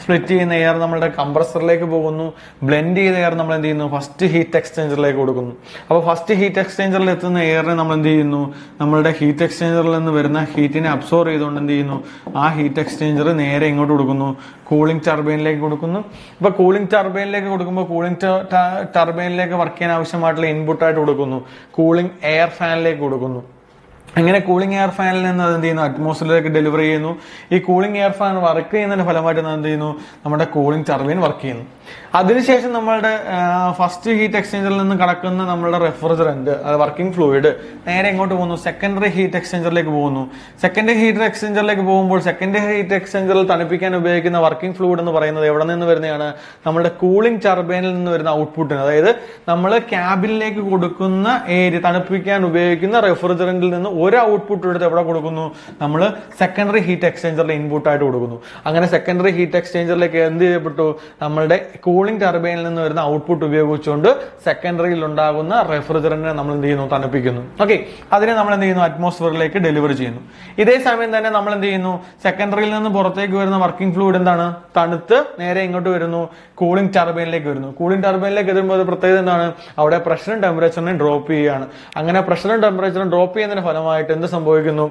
സ്പ്ലിറ്റ് ചെയ്യുന്ന എയർ നമ്മുടെ കംപ്രസറിലേക്ക് പോകുന്നു. ബ്ലെൻഡ് ചെയ്ത എയർ നമ്മൾ എന്ത് ചെയ്യുന്നു, ഫസ്റ്റ് ഹീറ്റ് എക്സ്ചേഞ്ചറിലേക്ക് കൊടുക്കുന്നു. അപ്പോൾ ഫസ്റ്റ് ഹീറ്റ് എക്സ്ചേഞ്ചറിൽ എത്തുന്ന എയറിനെ നമ്മൾ എന്ത് ചെയ്യുന്നു, നമ്മളുടെ ഹീറ്റ് എക്സ്ചേഞ്ചറിൽ നിന്ന് വരുന്ന ഹീറ്റിനെ അബ്സോർവ് ചെയ്തുകൊണ്ട് എന്ത് ചെയ്യുന്നു, ആ ഹീറ്റ് എക്സ്ചേഞ്ചർ നേരെ ഇങ്ങോട്ട് കൊടുക്കുന്നു, കൂളിംഗ് ടർബൈനിലേക്ക് കൊടുക്കുന്നു. ഇപ്പൊ കൂളിംഗ് ടർബൈനിലേക്ക് കൊടുക്കുമ്പോൾ കൂളിംഗ് ടർബൈനിലേക്ക് വർക്ക് ചെയ്യാൻ ആവശ്യമായിട്ടുള്ള ഇൻപുട്ടായിട്ട് കൊടുക്കുന്നു, കൂളിംഗ് എയർ ഫാനിലേക്ക് കൊടുക്കുന്നു. അങ്ങനെ കൂളിംഗ് എയർ ഫാനിൽ നിന്ന് അത് എന്ത് ചെയ്യുന്നു, അറ്റ്മോസ്ഫിയറിലേക്ക് ഡെലിവർ ചെയ്യുന്നു. ഈ കൂളിംഗ് എയർ ഫാൻ വർക്ക് ചെയ്യുന്നതിന്റെ ഫലമായിട്ട് എന്ത് ചെയ്യുന്നു, നമ്മുടെ കൂളിംഗ് ടർബൈൻ വർക്ക് ചെയ്യുന്നു. അതിനുശേഷം നമ്മളുടെ ഫസ്റ്റ് ഹീറ്റ് എക്സ്ചേഞ്ചറിൽ നിന്ന് കടക്കുന്ന നമ്മളുടെ റെഫ്രിജറന്റ്, വർക്കിംഗ് ഫ്ലൂയിഡ് നേരെ എങ്ങോട്ട് പോകുന്നു, സെക്കൻഡറി ഹീറ്റ് എക്സ്ചേഞ്ചറിലേക്ക് പോകുന്നു. സെക്കൻഡറി ഹീറ്റ് എക്സ്ചേഞ്ചറിലേക്ക് പോകുമ്പോൾ സെക്കൻഡറി ഹീറ്റ് എക്സ്ചേഞ്ചറിൽ തണുപ്പിക്കാൻ ഉപയോഗിക്കുന്ന വർക്കിംഗ് ഫ്ലൂയിഡ് എന്ന് പറയുന്നത് എവിടെ നിന്ന് വരുന്നതാണ്, നമ്മുടെ കൂളിംഗ് ടർബൈനിൽ നിന്ന് വരുന്ന ഔട്ട്പുട്ടിന്, അതായത് നമ്മൾ ക്യാബിനിലേക്ക് കൊടുക്കുന്ന ഏരിയ തണുപ്പിക്കാൻ ഉപയോഗിക്കുന്ന റെഫ്രിജറന്റിൽ നിന്ന് ഒരു ഔട്ട്പുട്ട് എടുത്ത് എവിടെ കൊടുക്കുന്നു, നമ്മൾ സെക്കൻഡറി ഹീറ്റ് എക്സ്ചേഞ്ചറിൽ ഇൻപുട്ട് ആയിട്ട് കൊടുക്കുന്നു. അങ്ങനെ സെക്കൻഡറി ഹീറ്റ് എക്സ്ചേഞ്ചറിലേക്ക് എന്ത് ചെയ്യപ്പെട്ടു, നമ്മളുടെ കൂളിംഗ് ടർബൈനിൽ നിന്ന് വരുന്ന ഔട്ട്പുട്ട് ഉപയോഗിച്ചുകൊണ്ട് സെക്കൻഡറിയിൽ ഉണ്ടാകുന്ന റെഫ്രിജറന്റിനെ നമ്മൾ എന്ത് ചെയ്യുന്നു, തണുപ്പിക്കുന്നു. ഓക്കെ, അതിനെ നമ്മൾ എന്ത് ചെയ്യുന്നു, അറ്റ്മോസ്ഫിയറിലേക്ക് ഡെലിവറി ചെയ്യുന്നു. ഇതേ സമയം തന്നെ നമ്മൾ എന്ത് ചെയ്യുന്നു, സെക്കൻഡറിയിൽ നിന്ന് പുറത്തേക്ക് വരുന്ന വർക്കിംഗ് ഫ്ലൂയിഡ് എന്താണ്, തണുത്ത് നേരെ ഇങ്ങോട്ട് വരുന്നു, കൂളിംഗ് ടർബൈനിലേക്ക് വരുന്നു. കൂളിംഗ് ടർബൈനിലേക്ക് വരുമ്പോൾ പ്രത്യേകത എന്താണ്, അവിടെ പ്രഷറും ടെമ്പറേച്ചറിനും ഡ്രോപ്പ് ചെയ്യുകയാണ്. അങ്ങനെ പ്രഷറും ടെമ്പറേച്ചറും ഡ്രോപ്പ് ചെയ്യുന്നതിന്റെ ഫലമായിട്ട് എന്ത് സംഭവിക്കുന്നു,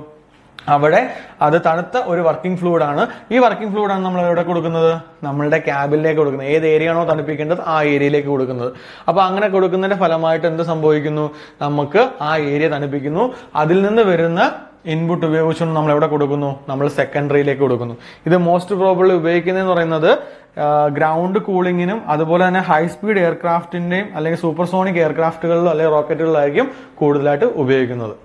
അവിടെ അത് തണുത്ത ഒരു വർക്കിംഗ് ഫ്ലൂയിഡ് ആണ്. ഈ വർക്കിംഗ് ഫ്ലൂയിഡ് ആണ് നമ്മൾ എവിടെ കൊടുക്കുന്നത്, നമ്മളുടെ ക്യാബിനിലേക്ക് കൊടുക്കുന്നത്. ഏത് ഏരിയ ആണോ തണുപ്പിക്കേണ്ടത് ആ ഏരിയയിലേക്ക് കൊടുക്കുന്നത്. അപ്പൊ അങ്ങനെ കൊടുക്കുന്നതിന്റെ ഫലമായിട്ട് എന്ത് സംഭവിക്കുന്നു, നമുക്ക് ആ ഏരിയ തണുപ്പിക്കുന്നു. അതിൽ നിന്ന് വരുന്ന ഇൻപുട്ട് ഉപയോഗിച്ചുകൊണ്ട് നമ്മൾ എവിടെ കൊടുക്കുന്നു, നമ്മൾ സെക്കൻഡറിയിലേക്ക് കൊടുക്കുന്നു. ഇത് മോസ്റ്റ് പ്രോബബ്ലി ഉപയോഗിക്കുന്നതെന്ന് പറയുന്നത് ഗ്രൗണ്ട് കൂളിങ്ങിനും അതുപോലെ തന്നെ ഹൈ സ്പീഡ് എയർക്രാഫ്റ്റിന്റെയും അല്ലെങ്കിൽ സൂപ്പർസോണിക് എയർക്രാഫ്റ്റുകളിലോ അല്ലെങ്കിൽ റോക്കറ്റുകളിലായിരിക്കും കൂടുതലായിട്ട് ഉപയോഗിക്കുന്നത്.